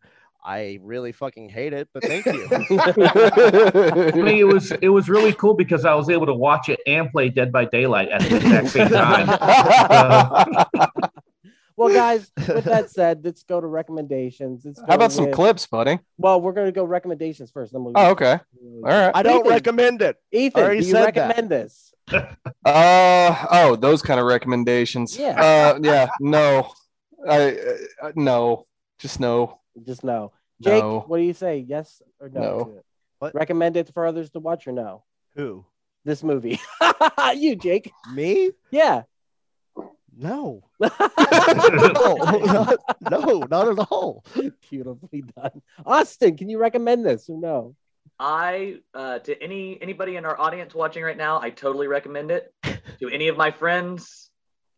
I really fucking hate it, but thank you. I mean, it was really cool because I was able to watch it and play Dead by Daylight at the exact same time. Well, guys, with that said, let's go to recommendations. How about some clips, buddy? Well, we're going to go recommendations first. Then we'll okay. All right. I don't recommend it. Ethan, do you recommend this? Those kind of recommendations. Yeah. Yeah. No. No. Just no. Just no. Jake, No. what do you say? Yes or no? No. To it? What? Recommend it for others to watch or no? Who? This movie. You, Jake. Me? Yeah. No. No, not at all. Beautifully done. Austin, can you recommend this or no? To anybody in our audience watching right now, I totally recommend it. To any of my friends,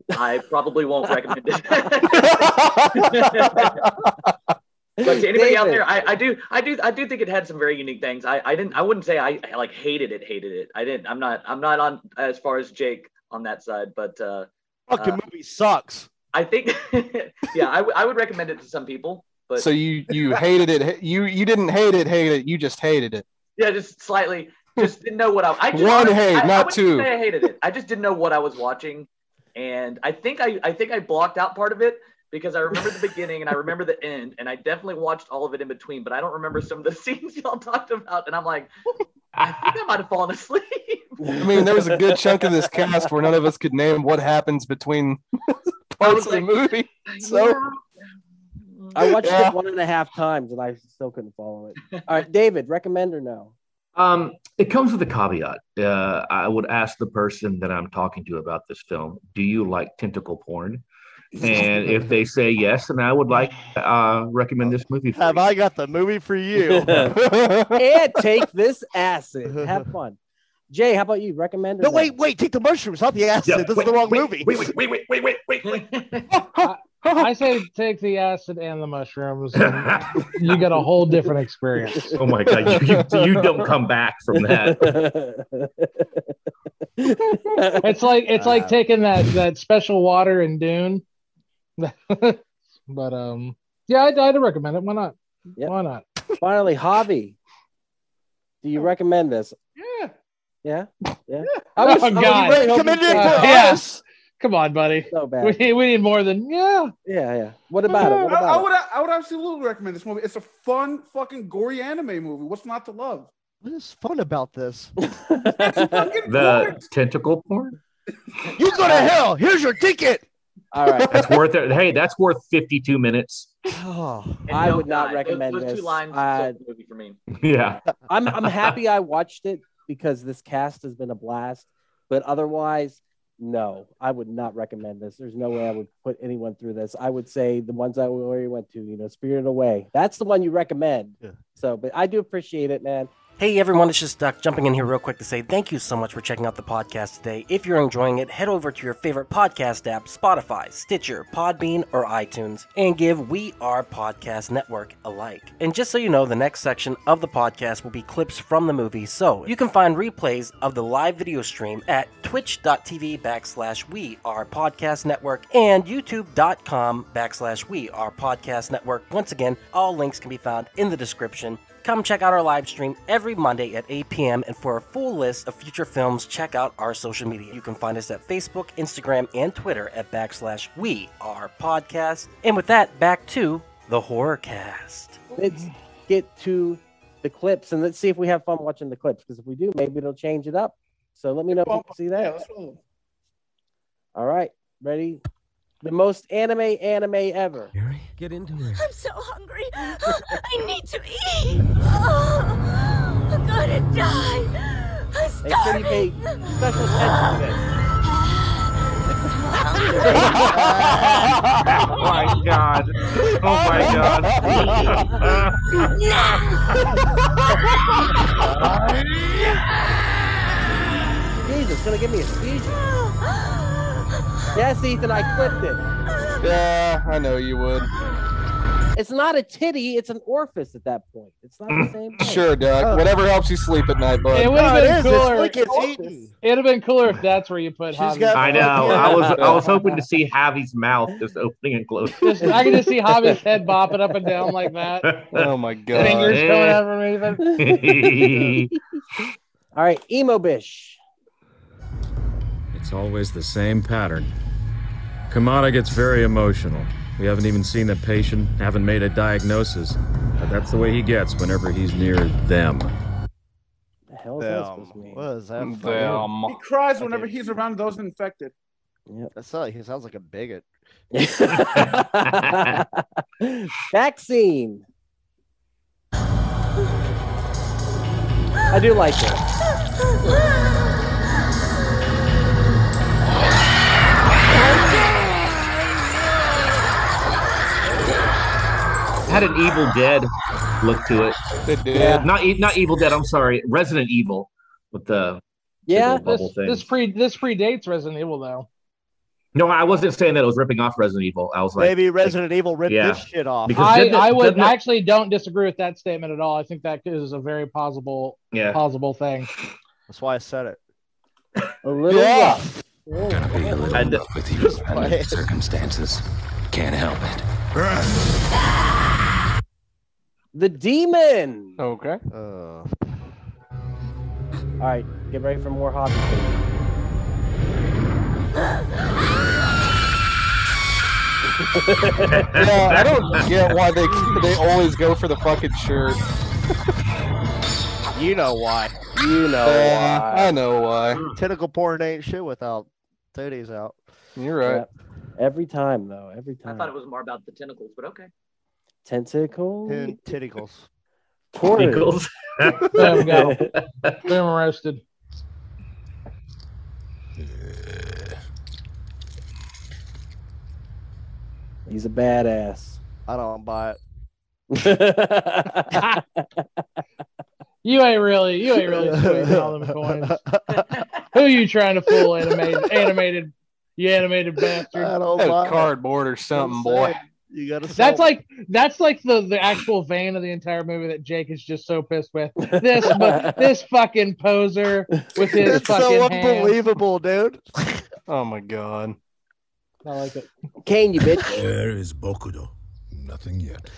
I probably won't recommend it. But to anybody out there, I do think it had some very unique things. I wouldn't say I like hated it. I'm not on as far as Jake on that side, but fucking movie sucks. I think yeah, I would recommend it to some people. But so you hated it. You didn't hate it. You just hated it. Yeah, just slightly. Just didn't know what I just one honestly, hate, not two. Say I hated it. I just didn't know what I was watching, and I think I blocked out part of it because I remember the beginning and I remember the end, and I definitely watched all of it in between, but I don't remember some of the scenes y'all talked about, and I'm like, I think I might have fallen asleep. I mean, there was a good chunk of this cast where none of us could name what happens between parts of the movie. So. Yeah. I watched it 1.5 times and I still couldn't follow it. All right, David, recommend or no? It comes with a caveat. I would ask the person that I'm talking to about this film, do you like tentacle porn? And if they say yes, then I would like recommend this movie for Have you. I got the movie for you? And take this acid. Have fun. Jay, how about you? Recommend or No, wait, take the mushrooms, not the acid. Yeah, This is the wrong movie. Wait. I say take the acid and the mushrooms, and you get a whole different experience. Oh my God, you don't come back from that. It's like taking that special water in Dune. But yeah, I'd recommend it. Why not? Yep. Why not? Finally, Javi, do you recommend this? Yeah. Yeah. Oh, God. Recommend it for Yes. us. Come on, buddy. So bad. We need more than Yeah. What about it? What about it? I would absolutely recommend this movie. It's a fun, fucking gory anime movie. What's not to love? What is fun about this? The tentacle porn? You go to hell. Here's your ticket. All right. That's worth it. Hey, that's worth 52 minutes. Oh, I would not recommend those this. 2 lines sold the movie for me. Yeah. I'm happy I watched it because this cast has been a blast. But otherwise, no, I would not recommend this. There's no way I would put anyone through this. I would say the ones I already went to, Spirited Away. That's the one you recommend. Yeah. So, but I do appreciate it, man. Hey everyone, it's just Duck jumping in here real quick to say thank you so much for checking out the podcast today. If you're enjoying it, head over to your favorite podcast app, Spotify, Stitcher, Podbean, or iTunes, and give We Are Podcast Network a like. And just so you know, the next section of the podcast will be clips from the movie, so you can find replays of the live video stream at twitch.tv/We Are Podcast Network and youtube.com/We Are Podcast Network. Once again, all links can be found in the description. Come check out our live stream every Monday at 8 p.m. And for a full list of future films, check out our social media. You can find us at Facebook, Instagram, and Twitter at /WeArePodcast. And with that, back to the Horrorcast. Let's get to the clips and let's see if we have fun watching the clips. Because if we do, maybe it'll change it up. So let me know if you can see that. Yeah, let's roll. All right, ready? The most anime ever. Get into it. I'm so hungry. I need to eat. Oh, I'm gonna die. I'm Make sure you starving. pay special attention to this. Oh my god. Oh my god. Jesus, gonna give me a seizure. Yes, Ethan, I clipped it. Yeah, I know you would. It's not a titty, it's an orifice at that point. It's not the same thing. Sure, Doug. Whatever helps you sleep at night, bud. It would have been cooler. It's eaten. It'd have been cooler if that's where you put Javi's. I know. I was hoping to see Javi's mouth just opening and closing. I can just see Javi's head bopping up and down like that. Oh my god. Fingers going out from Ethan. All right, Emo Bish. It's always the same pattern. Kamada gets very emotional. We haven't even seen the patient, haven't made a diagnosis. But that's the way he gets whenever he's near them. The hell is that supposed to mean? What is that? He cries whenever he's around those infected. Yep. He sounds like a bigot. Vaccine. I do like this. Had an Evil Dead look to it. It did. Yeah. Not Evil Dead. I'm sorry, Resident Evil with the Yeah. bubble thing. This predates Resident Evil though. No, I wasn't saying that it was ripping off Resident Evil. I was like, Maybe Resident Evil ripped yeah. this shit off. Because I didn't it- actually don't disagree with that statement at all. I think that is a very plausible thing. That's why I said it. A little rough. Gonna be a little rough with you under the circumstances. Can't help it. The Demon. Okay. All right, get ready for more hobby things. Yeah, I don't get why they always go for the fucking shirt. You know why. You know why. I know why. Tentacle porn ain't shit without titties out. You're right. Yeah. Every time, though. Every I time. thought it was more about the tentacles, but okay. Tentacle. Tentacles. Tentacles. There we go. Boom roasted. He's a badass. I don't buy it. You ain't really squeezing all them coins. Who are you trying to fool, animated bastard? I don't Had buy a cardboard or something, boy. You gotta. That's like the actual vein of the entire movie that Jake is just so pissed with. This fucking poser with his it's fucking so hands. unbelievable, dude. Oh my god. I like it. Kane, you bitch. Where is Bokudo? Nothing yet.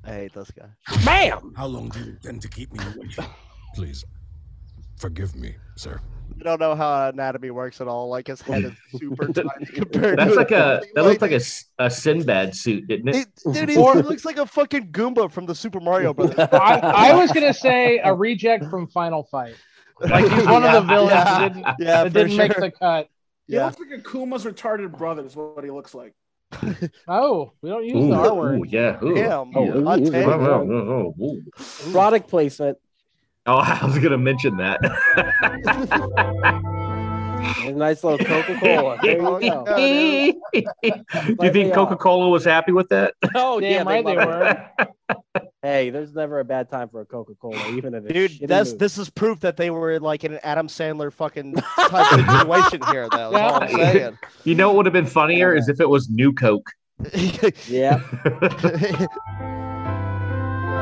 I hate this guy. Bam! How long do you intend to keep me away? Please, forgive me, sir. You don't know how anatomy works at all. Like his head is super tiny compared That's to like that looks like a Sinbad suit, didn't it? Dude, he looks like a fucking Goomba from the Super Mario Brothers. I was gonna say a reject from Final Fight. Like he's one of the villains that didn't make the cut. He looks like a Kuma's retarded brother is what he looks like. Oh, we don't use the R word. Ooh, yeah. Ooh. Damn. Product placement. Oh, I was gonna mention that. A nice little Coca-Cola. There you go. Do you think Coca-Cola was happy with that? Oh, Damn yeah, right they were. Hey, there's never a bad time for a Coca-Cola, even if Dude, this is proof that they were like in an Adam Sandler fucking type of situation here, though. That's all I'm saying. You know what would have been funnier is if it was New Coke. Yeah.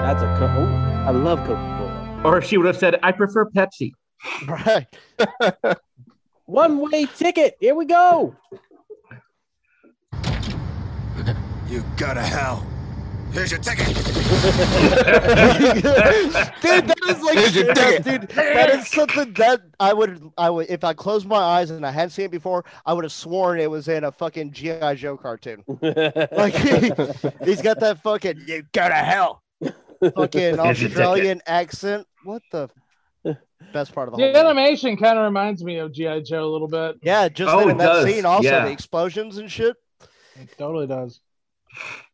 That's a Coke. I love Coca-Cola. Or if she would have said, I prefer Pepsi. Right. One-way ticket. Here we go. You go to hell. Here's your ticket. Dude, that is like straight up, dude. That is something that I would, if I closed my eyes and I hadn't seen it before, I would have sworn it was in a fucking G.I. Joe cartoon. Like he's got that fucking "you go to hell" fucking Australian accent. What the best part of the whole animation kind of reminds me of G.I. Joe a little bit. Yeah, just in that scene, also the explosions and shit. It totally does.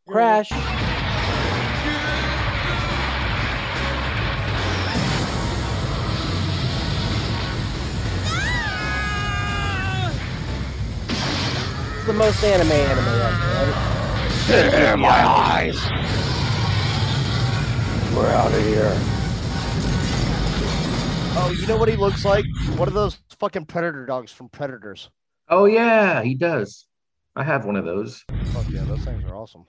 Crash. The most anime ever, right? Get my eyes. We're out of here. Oh, you know what he looks like? One of those fucking predator dogs from Predators. Oh yeah, he does. I have one of those. Fuck yeah, those things are awesome.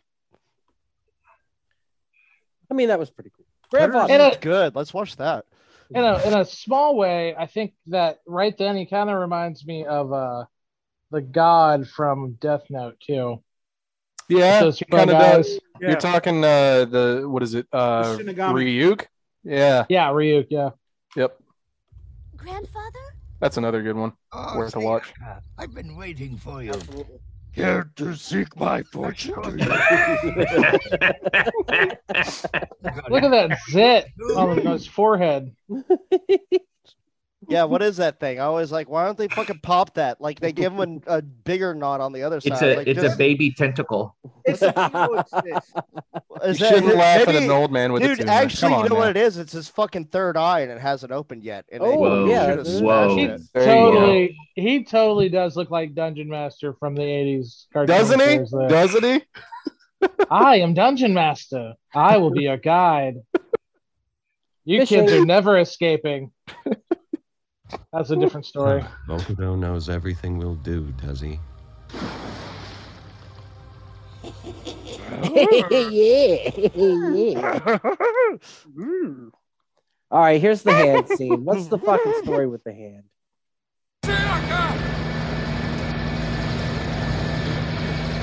I mean, that was pretty cool. That's good. Let's watch that. In a small way, I think that right then he kind of reminds me of the god from Death Note too. Yeah, kind of does. Yeah. You're talking the what is it? Ryuk? Yeah. Yeah, Ryuk, yeah. Yep. Grandfather? That's another good one. Worth a watch. I've been waiting for you. Here to seek my fortune. Look at that zit on his forehead. Yeah, what is that thing? I was like, why don't they fucking pop that? Like they give him a bigger knot on the other side. It's a baby tentacle. It's You shouldn't laugh at an old man with a dude. tumor. Actually, Come on, you know man. what it is? It's his fucking third eye, and it hasn't opened yet. And He totally does look like Dungeon Master from the 80s cartoon. Doesn't he? series there. Doesn't he? I am Dungeon Master. I will be your guide. You Fishing. kids are never escaping. That's a different story. Bokudo knows everything we'll do, does he? yeah. All right, here's the hand scene. What's the fucking story with the hand?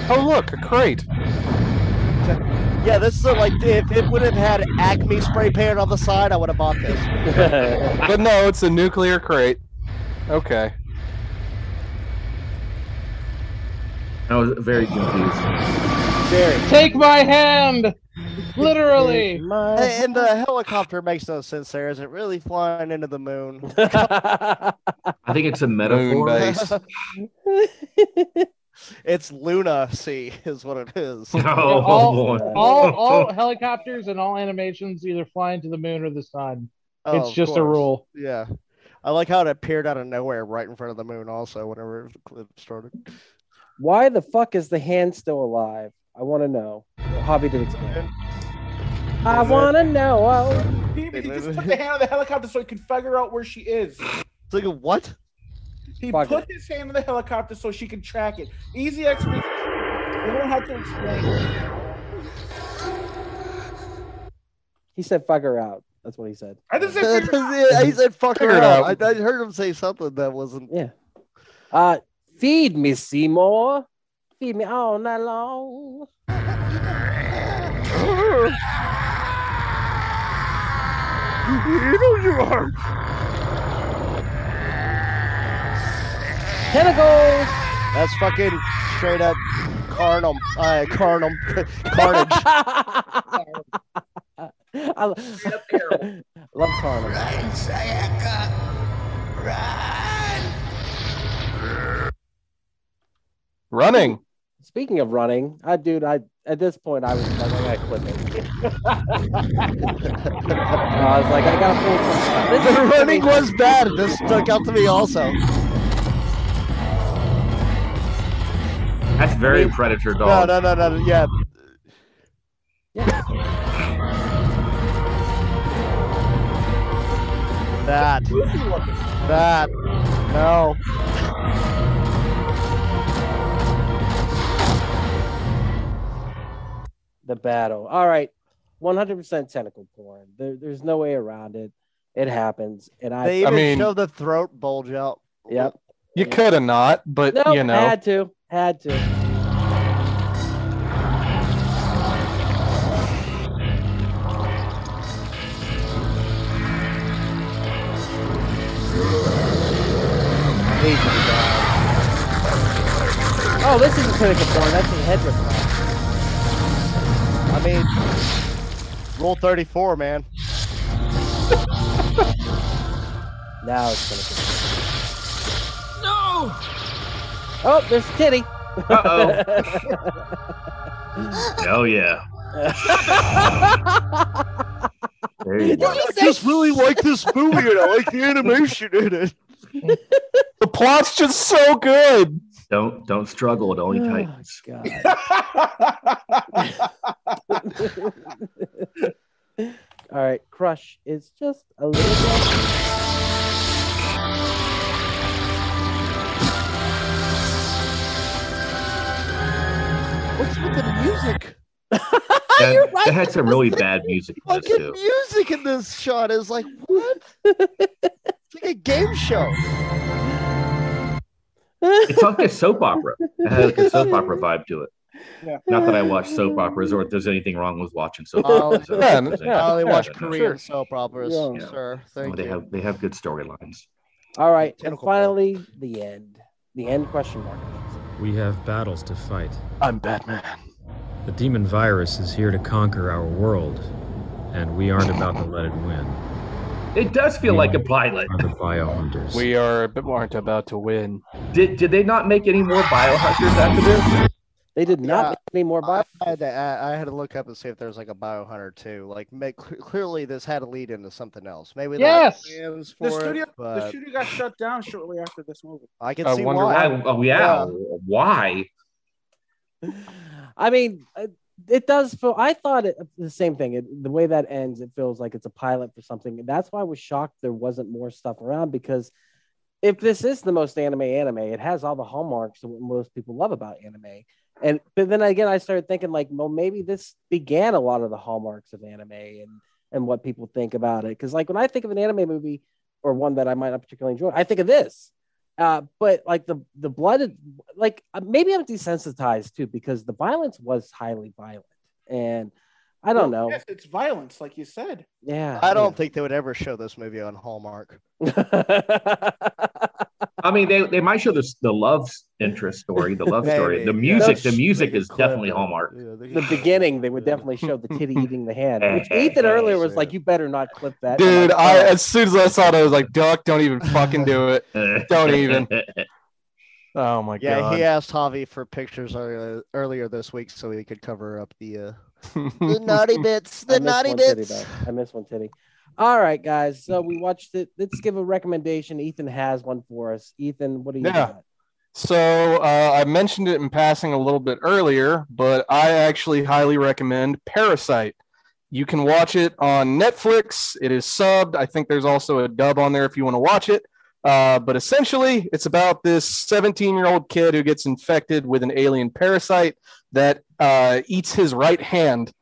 Oh, look, a crate. Yeah, this is like if it would have had Acme spray painted on the side, I would have bought this. But no, it's a nuclear crate. Okay. I was very confused. Take my hand! Literally! And the helicopter makes no sense there. Is it really flying into the moon? I think it's a metaphor. It's lunacy is what it is. All helicopters and all animations either fly into the moon or the sun. It's just a rule. Yeah. I like how it appeared out of nowhere right in front of the moon also whenever the clip started. Why the fuck is the hand still alive? I want to know. Javi did explain. I want to know. He just put the hand on the helicopter so he can figure out where she is. It's like, what? He put his hand on the helicopter so she can track it. Easy explanation. You don't have to explain. He said fuck her out. That's what he said. I didn't say he said fuck her out. I heard him say something that wasn't. Yeah. Feed me, Seymour. Feed me all night long. You know you are. Tentacles. That's fucking straight up carnage. I love carnage. Run, Sayaka. Run. Running. Speaking of running, at this point I was like, I gotta quit it. I was like, I gotta pull some. The running was bad. This stuck out to me also. That's very Predator dog. No. Yeah. That. No. The battle. All right. 100% tentacle porn. There's no way around it. It happens. And they even show the throat bulge out. Yep. You could have not, but nope, you know. Had to. Oh, this isn't critical porn. That's a head rip. I mean, Rule 34, man. Now it's gonna be. No! Oh, there's Kitty. Uh-oh. Oh, yeah. There you go. I just really like this movie and I like the animation in it. The plot's just so good. Don't struggle. It only tightens. All right, Crush is just a little bit. What's with the music? It had some really bad music in this too. Music in this shot is like, what? It's like a game show. It's like a soap opera. It had like a soap opera vibe to it. Yeah. Not that I watch soap operas or if there's anything wrong with watching soap operas. I only watch Korean soap operas, sir. Thank you. They have good storylines. All right, and finally, the end. The end question mark. We have battles to fight. I'm Batman. The demon virus is here to conquer our world, and we aren't about to let it win. It does feel like a pilot. Are the biohunters. We aren't about to win. Did they not make any more biohunters after this? They did not make any more bio. I had to look up and see if there's like a biohunter too. Like, clearly this had to lead into something else. Maybe yes. The studio got shut down shortly after this movie. I can see why. Why? I mean, it does feel. I thought the same thing. The way that ends, it feels like it's a pilot for something. That's why I was shocked there wasn't more stuff around, because if this is the most anime, it has all the hallmarks of what most people love about anime. But then again, I started thinking like, well, maybe this began a lot of the hallmarks of anime and what people think about it. Because like when I think of an anime movie or one that I might not particularly enjoy, I think of this. But like the blood, like maybe I'm desensitized too, because the violence was highly violent, and I don't know. Yes, it's violence, like you said. Yeah, I don't think they would ever show this movie on Hallmark. I mean, they might show the love interest story, the love story. The music is definitely Hallmark. The beginning, they would definitely show the kitty eating the hand. Which Ethan earlier was like, "You better not clip that." Dude, as soon as I saw it, I was like, "Duck, don't even fucking do it. Don't even." Oh my god. Yeah, he asked Javi for pictures earlier this week so he could cover up the naughty bits. The naughty bits. I missed one titty. All right, guys. So we watched it. Let's give a recommendation. Ethan has one for us. Ethan, what do you got? So I mentioned it in passing a little bit earlier, but I actually highly recommend Parasite. You can watch it on Netflix. It is subbed. I think there's also a dub on there if you want to watch it. But essentially, it's about this 17-year-old kid who gets infected with an alien parasite that eats his right hand.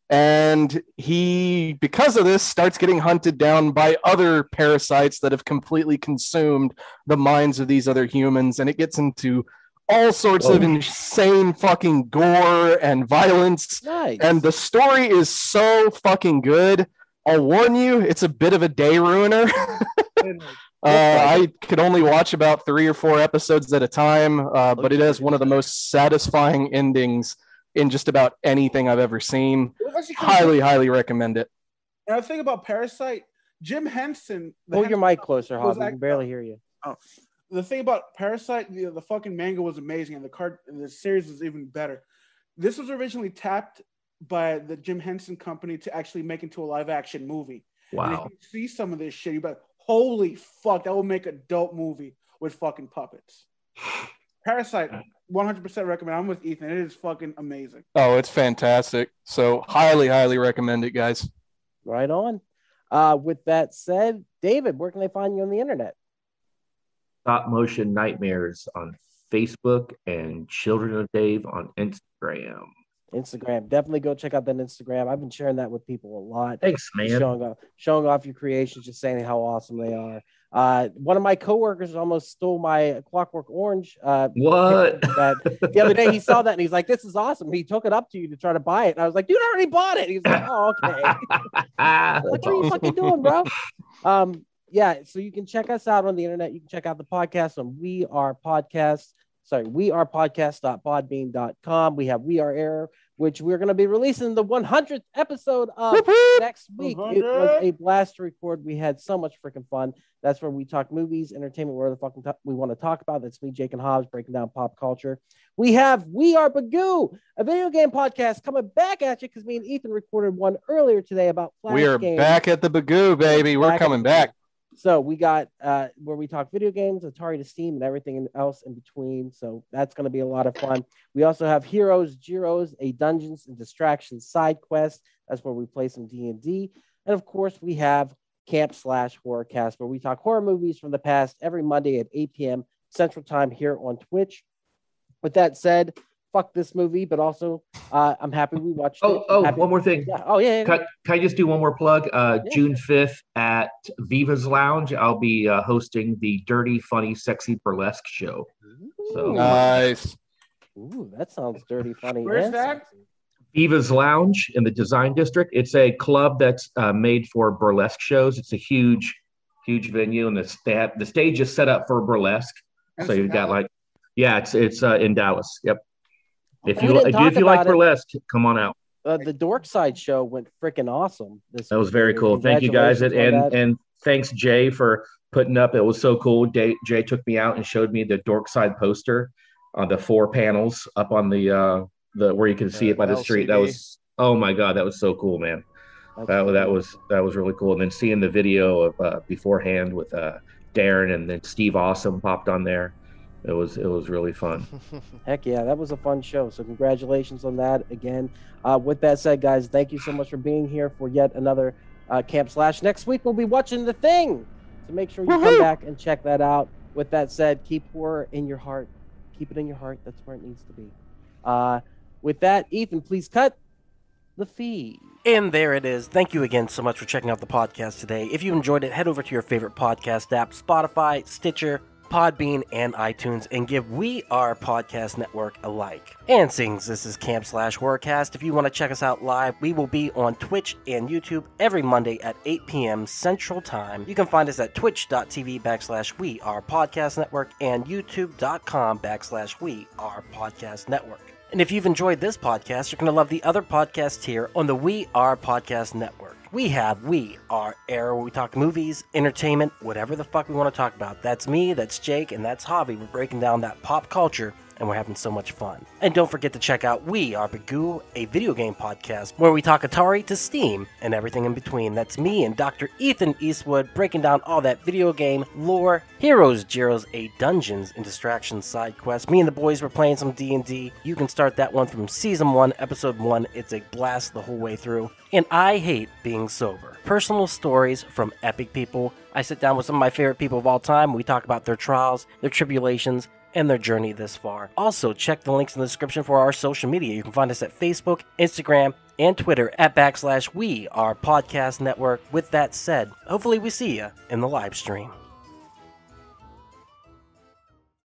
And he, because of this, starts getting hunted down by other parasites that have completely consumed the minds of these other humans. And it gets into all sorts of insane fucking gore and violence. Nice. And the story is so fucking good. I'll warn you, it's a bit of a day ruiner. I could only watch about 3 or 4 episodes at a time, but it has one of the most satisfying endings in just about anything I've ever seen. Highly recommend it. And the thing about Parasite, Jim Henson. Pull your mic closer, Hobbs. I can barely hear you. Oh, the thing about Parasite, the fucking manga was amazing, and the series was even better. This was originally tapped by the Jim Henson company to actually make into a live action movie. Wow! And if you see some of this shit, you're like, holy fuck, that would make a dope movie with fucking puppets. Parasite. 100% recommend. I'm with Ethan. It is fucking amazing. Oh, it's fantastic. So highly recommend it, guys. Right on. With that said, David, where can they find you on the internet? Stop Motion Nightmares on Facebook and Children of Dave on Instagram. Definitely go check out that Instagram. I've been sharing that with people a lot. Thanks, man. Showing off your creations, just saying how awesome they are. One of my coworkers almost stole my Clockwork Orange. What? The other day he saw that and he's like, "This is awesome." He took it up to you to try to buy it. And I was like, "Dude, I already bought it." He's like, "Oh, okay." What are you fucking doing, bro? yeah, so you can check us out on the internet. You can check out the podcast on wearepodcast.podbean.com. We have We Are Air, which we're going to be releasing the 100th episode of next week. It was a blast to record. We had so much freaking fun. That's where we talk movies, entertainment, whatever the fuck we want to talk about. That's me, Jake and Hobbs, breaking down pop culture. We have We Are Bagoo, a video game podcast coming back at you because me and Ethan recorded one earlier today about Flash We are games. back at the Bagoo, baby. We're coming back. So we got where we talk video games, Atari to Steam, and everything else in between. So that's going to be a lot of fun. We also have Heroes, Jiros, a Dungeons and Distractions side quest. That's where we play some D&D. And of course, we have Camp/Horrorcast, where we talk horror movies from the past every Monday at 8 p.m. Central Time here on Twitch. With that said, fuck this movie, but also I'm happy we watched it. One more thing. Yeah. Oh, yeah. Can I just do one more plug? June 5th at Viva's Lounge, I'll be hosting the Dirty, Funny, Sexy Burlesque show. So nice. Ooh, that sounds dirty, funny. Where's that? Viva's Lounge in the Design District. It's a club that's made for burlesque shows. It's a huge venue, and the stage is set up for burlesque. So you've got it's in Dallas. Yep. If you like burlesque, come on out. The Dork Side show went freaking awesome. That was very cool. Thank you guys, and thanks Jay for putting up. It was so cool. Jay took me out and showed me the Dork Side poster on the 4 panels up on the where you can see it by the street. That was, oh my god, that was so cool, man. That was really cool. And then seeing the video of beforehand with Darren, and then Steve Awesome popped on there. It was really fun. Heck yeah, that was a fun show. So congratulations on that again. With that said, guys, thank you so much for being here for yet another Camp Slash. Next week we'll be watching The Thing, so make sure you come back and check that out. With that said, keep horror in your heart. Keep it in your heart. That's where it needs to be. With that, Ethan, please cut the feed. And there it is. Thank you again so much for checking out the podcast today. If you enjoyed it, head over to your favorite podcast app, Spotify, Stitcher, Podbean, and iTunes, and give We Are Podcast Network a like. And since this is Camp/Horrorcast, if you want to check us out live, we will be on Twitch and YouTube every Monday at 8 p.m. Central Time. You can find us at twitch.tv/We Are Podcast Network and youtube.com/We Are Podcast Network. And if you've enjoyed this podcast, you're going to love the other podcasts here on the We Are Podcast Network. We have We Are Air, where we talk movies, entertainment, whatever the fuck we want to talk about. That's me, that's Jake, and that's Javi. We're breaking down that pop culture, and we're having so much fun. And don't forget to check out We Are Bagoo, a video game podcast, where we talk Atari to Steam and everything in between. That's me and Dr. Ethan Eastwood breaking down all that video game lore, Heroes, Jiros, a Dungeons and Distractions side quest. Me and the boys were playing some D&D. You can start that one from Season 1, Episode 1. It's a blast the whole way through. And I Hate Being Sober. Personal stories from epic people. I sit down with some of my favorite people of all time. We talk about their trials, their tribulations, and their journey this far. Also, check the links in the description for our social media. You can find us at Facebook, Instagram, and Twitter at /We Are Podcast Network. With that said, hopefully we see you in the live stream.